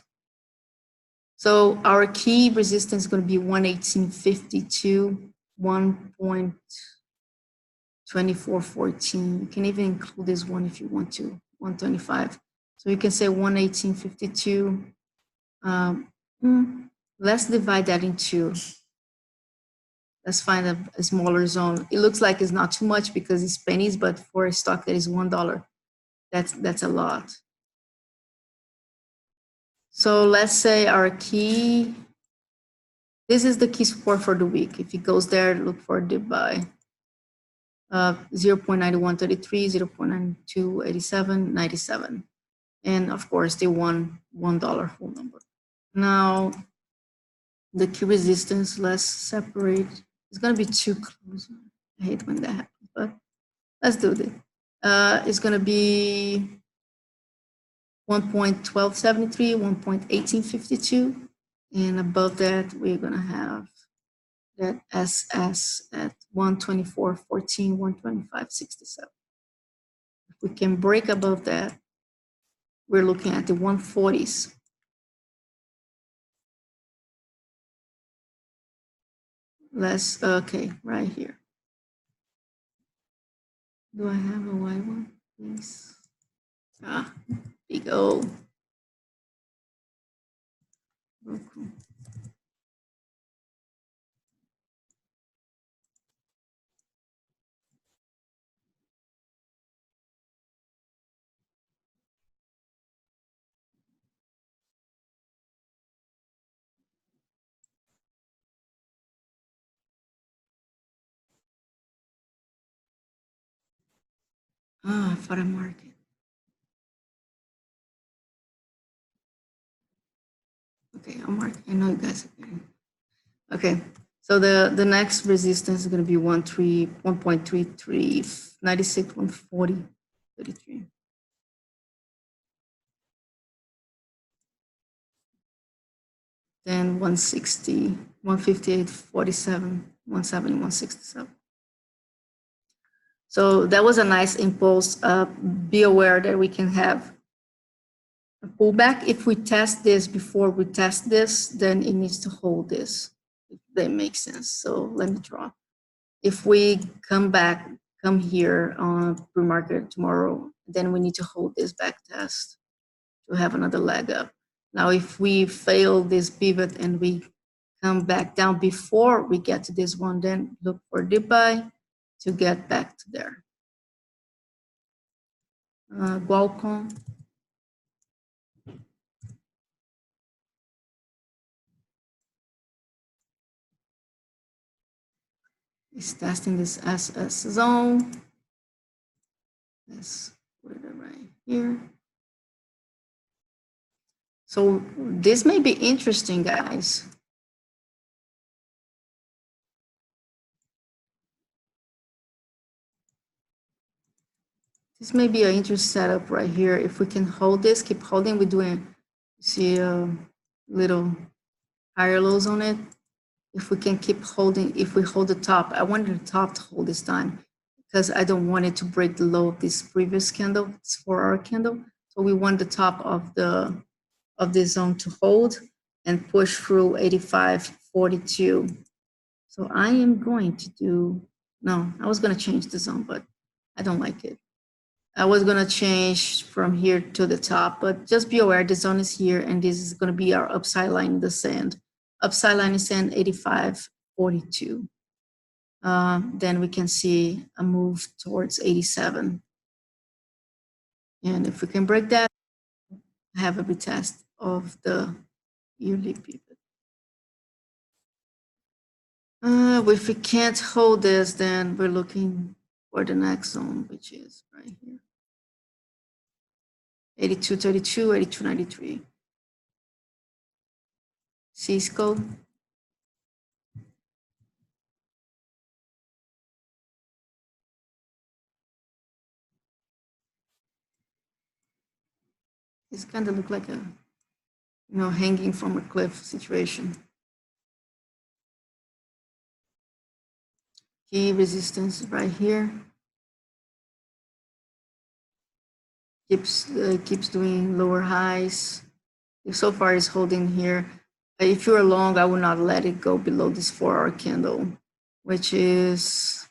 A: So our key resistance is going to be 118.52, 1.2414. You can even include this one if you want to, 125. So you can say 118.52. Let's divide that in two. Let's find a smaller zone. It looks like it's not too much because it's pennies, but for a stock that is $1, that's a lot. So let's say our key, this is the key support for the week. If it goes there, look for a dip by 0.9133, 0.9287, 97. And of course, the $1 whole number. Now, the key resistance, let's separate. It's going to be too close. I hate when that happens, but let's do this. It's going to be 1.1273, 1.1852. And above that, we're going to have that SS at 124.14, 125.67. If we can break above that, we're looking at the 140s. Let's, okay, right here. Do I have a Y one, please? Ah, big O. ROKU. Ah, for the market. Okay, I'll mark. I know you guys are getting. Okay, so the next resistance is going to be 1.33, 96, 140, 33. Then 160, 158, 47, 170, 167. So that was a nice impulse. Be aware that we can have a pullback. If we test this before we test this, then it needs to hold this, if that makes sense. So let me draw. If we come here on pre-market tomorrow, then we need to hold this back test to have another leg up. Now, if we fail this pivot and we come back down before we get to this one, then look for dip buy to get back to there. Qualcomm. Is testing this SS zone. Let's put it right here. So this may be interesting, guys. This may be an interesting setup right here. If we can hold this, keep holding, we're doing, see a little higher lows on it. If we can keep holding, if we hold the top, I wanted the top to hold this time because I don't want it to break the low of this previous candle, it's 4-hour candle. So we want the top of this zone to hold and push through 85.42. So I am going to do, no, I was going to change the zone, but I don't like it. I was going to change from here to the top, but just be aware the zone is here and this is going to be our upside line in the sand. Upside line is sand 85.42. Then we can see a move towards 87. And if we can break that, have a retest of the yearly pivot. If we can't hold this, then we're looking for the next zone, which is right here. 82.32, 82.93. CSCO. It's kind of look like a, hanging from a cliff situation. Key resistance right here. Keeps doing lower highs. So far it's holding here. If you're long, I would not let it go below this 4-hour candle, which is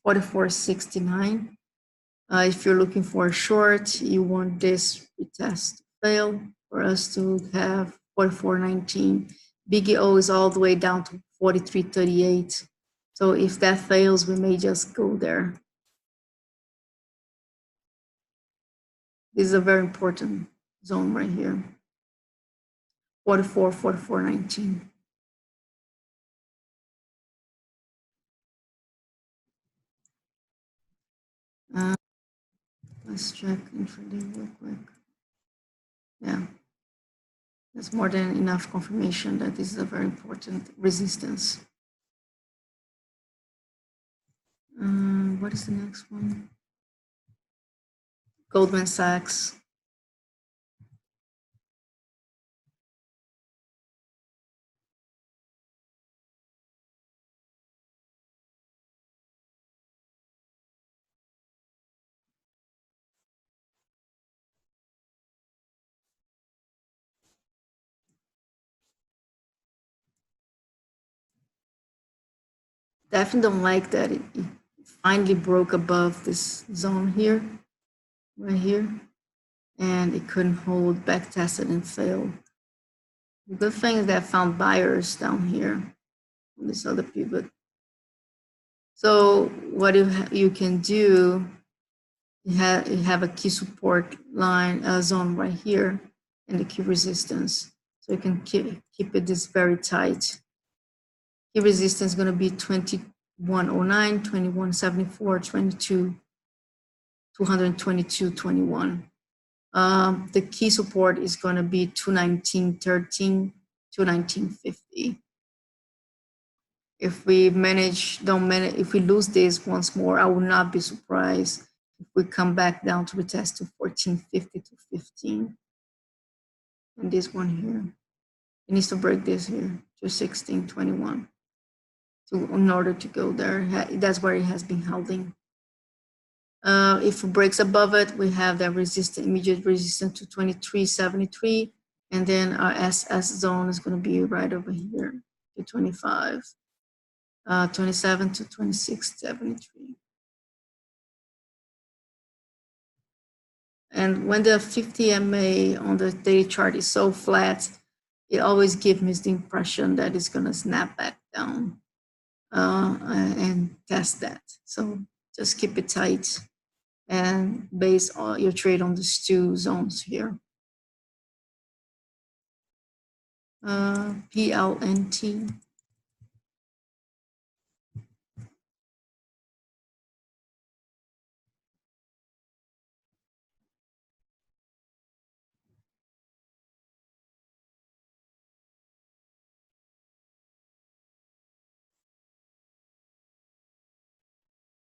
A: 44.69. If you're looking for a short, you want this retest to fail for us to have 44.19. Big O is all the way down to 43.38. So if that fails, we may just go there. This is a very important zone right here. 44.19. Let's check intraday real quick. Yeah, that's more than enough confirmation that this is a very important resistance. What is the next one? Goldman Sachs. Definitely don't like that it finally broke above this zone here, right here, and it couldn't hold, back tested and failed. The good thing is that I found buyers down here on this other pivot. So what you can do, you have a key support line zone right here and the key resistance. So you can keep it this very tight. Key resistance is going to be 2109, 2174, 222.21. The key support is going to be 219.13, 219.50. If we if we lose this once more, I would not be surprised if we come back down to retest to 14.50 to 15. And this one here, it needs to break this here to 16.21 in order to go there. That's where it has been holding. If it breaks above it, we have the immediate resistance to 23.73, and then our SS zone is going to be right over here to 25, 27 to 26.73. And when the 50 MA on the daily chart is so flat, it always gives me the impression that it's going to snap back down and test that. So just keep it tight and base your trade on these two zones here. PLNT.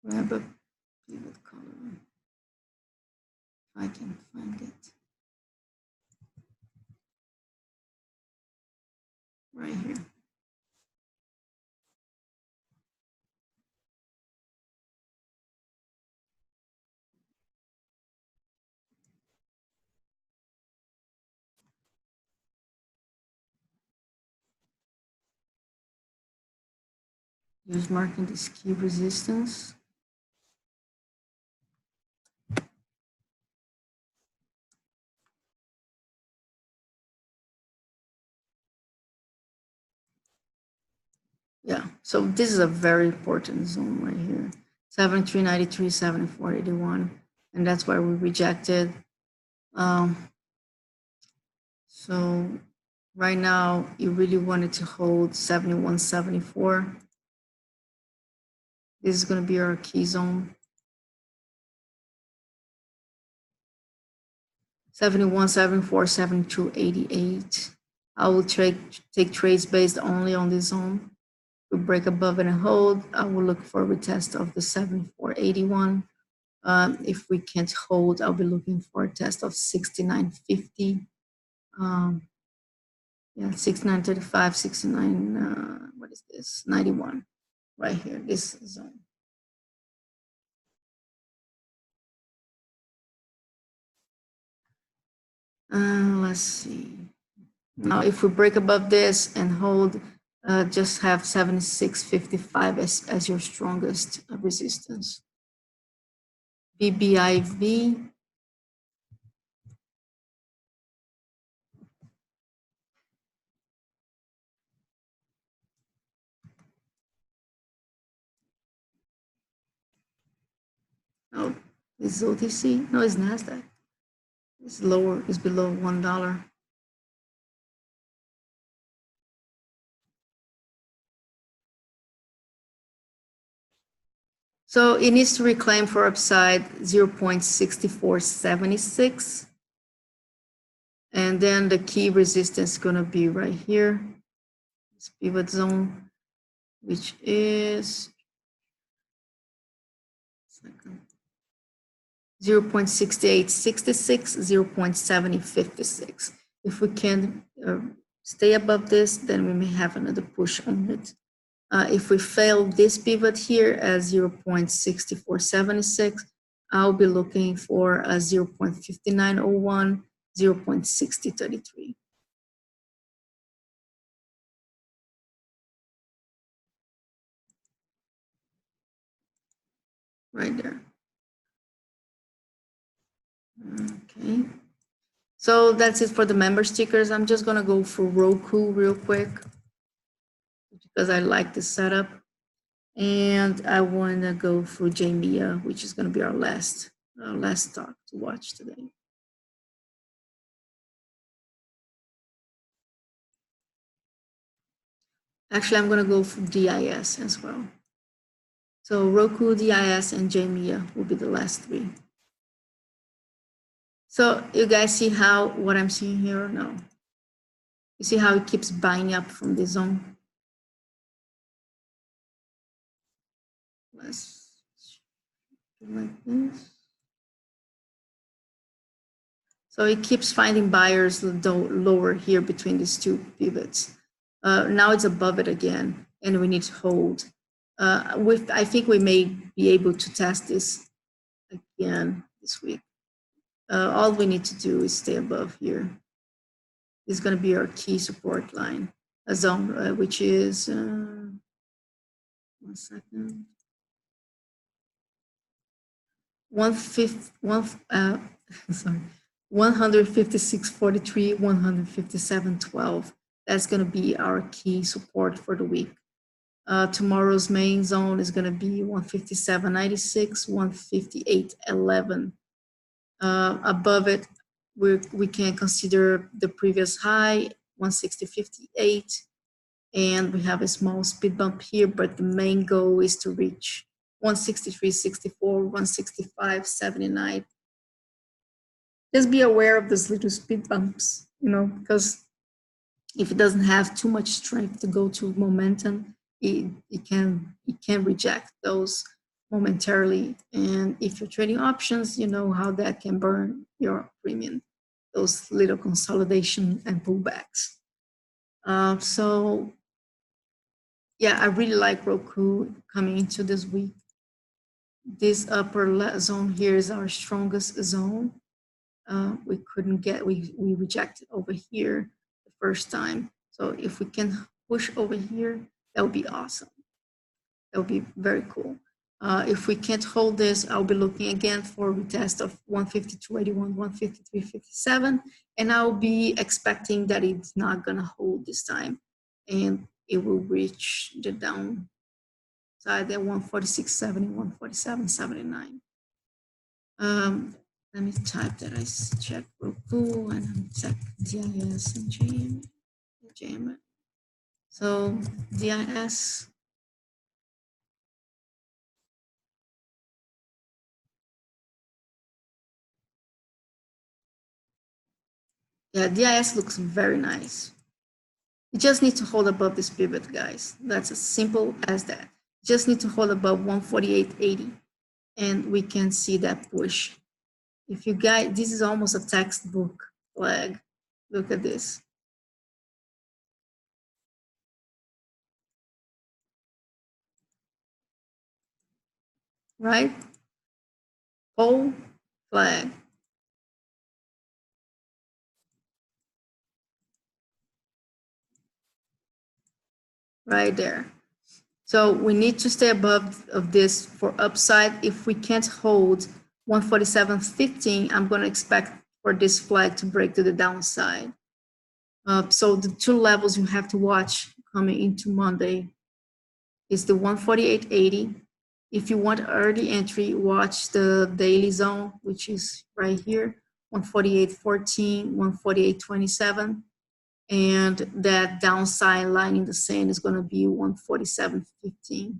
A: Grab a pivot color. If I can find it. Right here. Just marking this key resistance. Yeah, so this is a very important zone right here. 73.93, 74.81, and that's why we rejected. So right now, you really wanted to hold 71.74. This is going to be our key zone. 71.74, 72.88. I will take trades based only on this zone. If we break above it and hold, I will look for a retest of the 74.81. If we can't hold, I'll be looking for a test of 69.50. Yeah, 69.35, 69, what is this? 91, right here, this zone. Let's see. Now, if we break above this and hold, just have 76.55 as your strongest resistance. VBIV. Oh, this is OTC. No, it's NASDAQ. It's lower, it's below $1. So it needs to reclaim for upside 0.6476. And then the key resistance is going to be right here, this pivot zone, which is 0.6866, 0.7056. If we can stay above this, then we may have another push on it. If we fail this pivot here at 0.6476, I'll be looking for a 0.5901, 0.6033. Right there. Okay. So that's it for the member stickers. I'm just gonna go for Roku real quick because I like this setup. And I wanna go for JMIA, which is gonna be our last stock to watch today. Actually, I'm gonna go for DIS as well. So Roku, DIS, and JMIA will be the last three. So you guys see how what I'm seeing here or no? You see how it keeps buying up from the zone? Let's do like this. So it keeps finding buyers lower here between these two pivots. Now it's above it again, and we need to hold. I think we may be able to test this again this week. All we need to do is stay above here. This is going to be our key support line, a zone, which is, 1 second. 156.43, 157.12. That's going to be our key support for the week. Tomorrow's main zone is going to be 157.96, 158.11. Above it, we can consider the previous high, 160.58, and we have a small speed bump here, but the main goal is to reach 163.64, 165.79. Just be aware of those little speed bumps, because if it doesn't have too much strength to go to momentum, it can reject those momentarily. And if you're trading options, you know how that can burn your premium, those little consolidation and pullbacks. So yeah, I really like Roku coming into this week. This upper zone here is our strongest zone. We couldn't get, we rejected over here the first time. So if we can push over here, that would be awesome. That would be very cool. If we can't hold this, I'll be looking again for a retest of 152.81, 153.57, and I'll be expecting that it's not gonna hold this time, and it will reach the downside at 146.70, 147.79. Let me type that I check ROKU and check DIS and JMIA. So DIS. Yeah, DIS looks very nice. You just need to hold above this pivot, guys. That's as simple as that. Just need to hold above 148.80 and we can see that push. If you guys, this is almost a textbook flag. Look at this. Right? Pole flag. Right there. So we need to stay above of this for upside. If we can't hold 147.15, I'm going to expect for this flag to break to the downside. So the two levels you have to watch coming into Monday is the 148.80. If you want early entry, watch the daily zone, which is right here, 148.14, 148.27. And that downside line in the sand is going to be 147.15.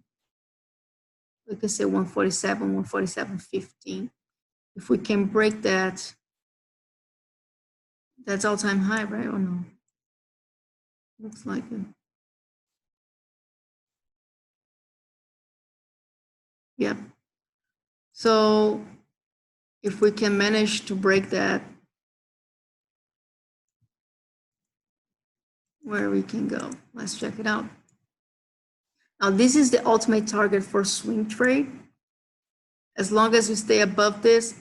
A: We can say 147, 147.15. If we can break that, that's all-time high, right? Or no? Looks like it. Yep. So if we can manage to break that, where we can go, let's check it out. Now, this is the ultimate target for swing trade. As long as we stay above this,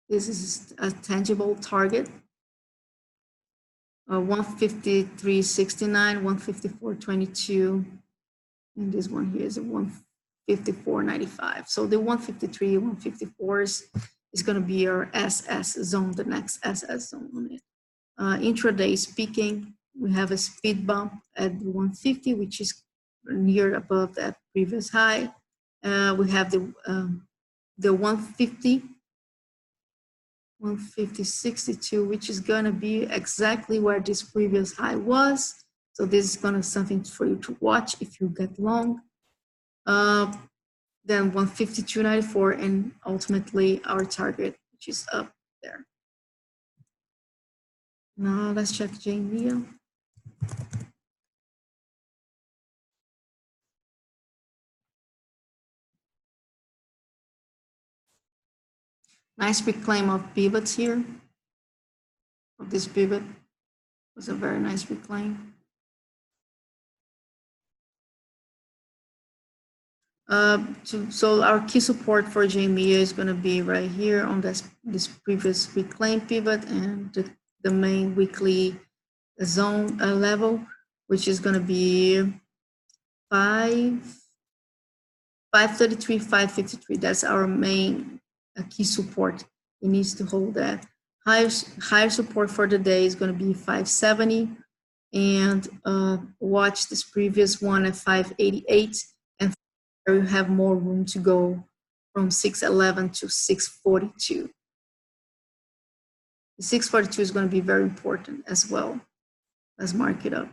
A: this is a tangible target. 153.69, 154.22, and this one here is a 154.95. So the 153, 154s is going to be our SS zone, the next SS zone on it. Intraday speaking, we have a speed bump at 150, which is near above that previous high. We have the 150, 150.62, which is going to be exactly where this previous high was. So this is going to be something for you to watch if you get long. Then 152.94, and ultimately our target, which is up there. Now let's check JMIA. Nice reclaim of pivots here. Of this pivot was a very nice reclaim. So our key support for JMIA is going to be right here on this previous reclaim pivot and the main weekly zone level, which is going to be 533, 553. That's our main key support. It needs to hold that. Higher support for the day is going to be 570, and watch this previous one at 588, and you have more room to go from 611 to 642. The 642 is going to be very important as well. Let's mark it up.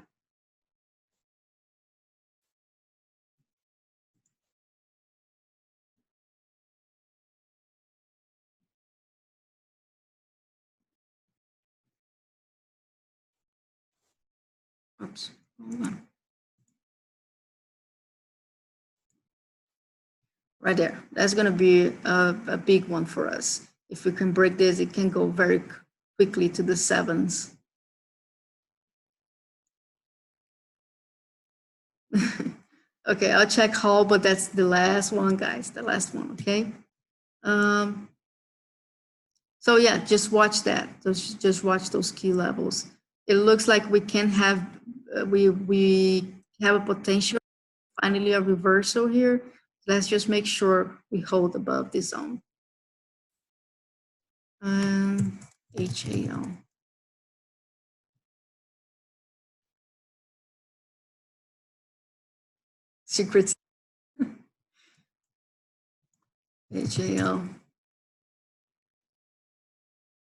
A: Oops, hold on. Right there. That's going to be a big one for us. If we can break this, it can go very quickly to the sevens. Okay, I'll check Hall, but that's the last one, guys, the last one, okay? So yeah, just watch that. Just watch those key levels. It looks like we can have, we have a potential, finally a reversal here. Let's just make sure we hold above this zone. HAL. Secrets. HAL.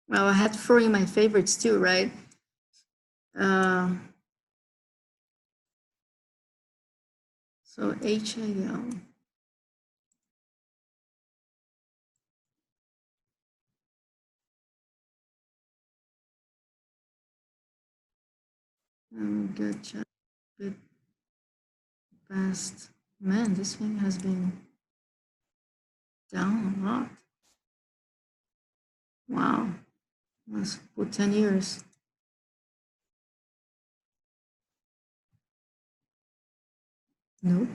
A: Well, I had to throw in my favorites too, right? So HAL. Good job. Good past. Man, this thing has been down a lot. Wow. Let's put 10 years. Nope.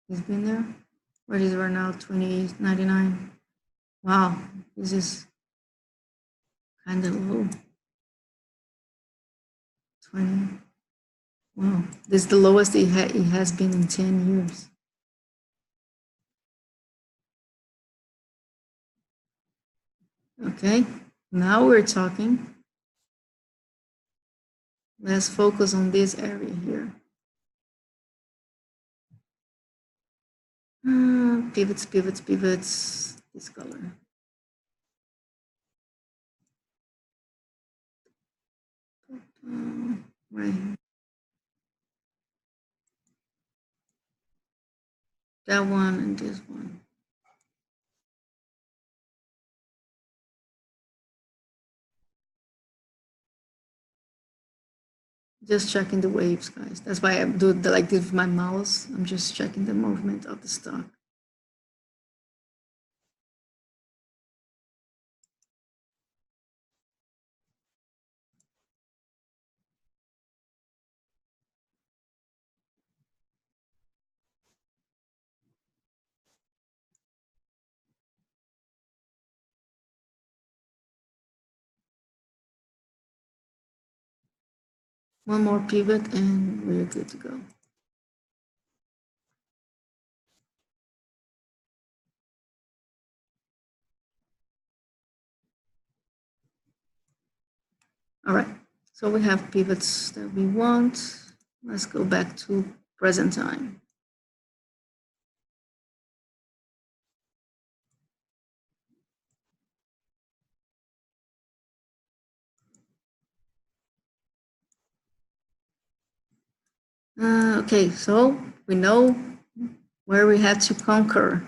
A: It's been there. What is it right now? 28.99. Wow. This is kind of low. 20. Wow. This is the lowest it has been in 10 years. Okay. Now we're talking. Let's focus on this area here. Pivots, pivots, pivots. This color. Right here. That one and this one. Just checking the waves, guys. That's why I do like this with my mouse. I'm just checking the movement of the stock. One more pivot and we're good to go. All right, so we have pivots that we want. Let's go back to present time. Okay, so we know where we have to conquer.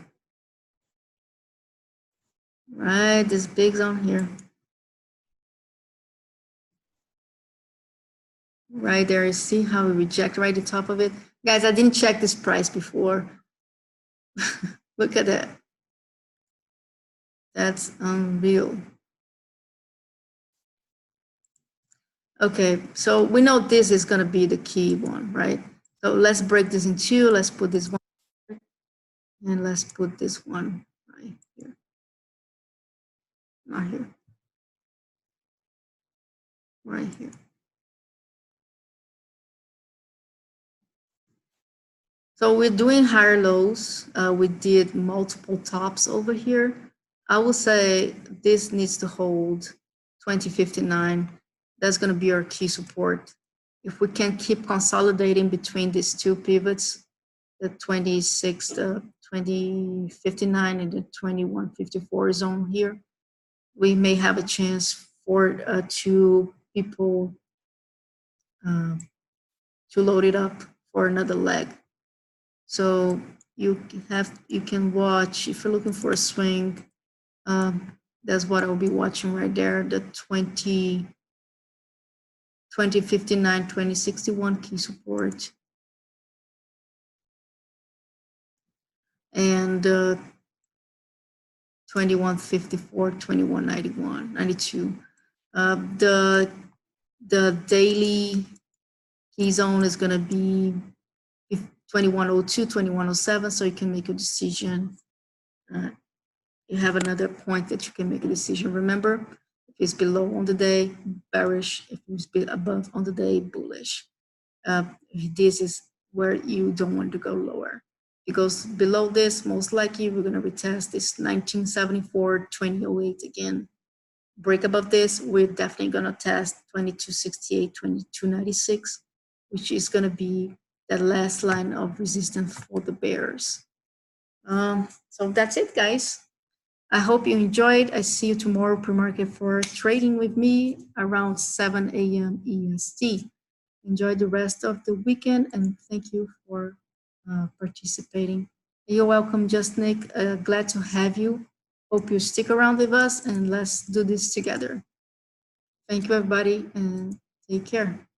A: Right, this big zone here. Right there, you see how we reject right at the top of it? Guys, I didn't check this price before. Look at that. That's unreal. Okay, so we know this is gonna be the key one, right? So let's break this in two. Let's put this one and let's put this one right here. Not here. Right here. So we're doing higher lows. We did multiple tops over here. I will say this needs to hold 2059. That's going to be our key support. If we can keep consolidating between these two pivots, the 2059 and the 2154 zone here, we may have a chance for two people to load it up for another leg. So you can watch, if you're looking for a swing, that's what I'll be watching right there, the 2059, 2061 key support. And 2154, 2191, 92. The daily key zone is going to be 2102, 2107, so you can make a decision. You have another point that you can make a decision. Remember, if it's below on the day, bearish. If it's above on the day, bullish. This is where you don't want to go lower. Because below this, most likely we're going to retest this 1974, 2008 again. Break above this, we're definitely going to test 2268, 2296, which is going to be the last line of resistance for the bears. So that's it, guys. I hope you enjoyed. I see you tomorrow pre-market for trading with me around 7 a.m. EST. Enjoy the rest of the weekend and thank you for participating. You're welcome, Just Nick. Glad to have you. Hope you stick around with us and let's do this together. Thank you, everybody, and take care.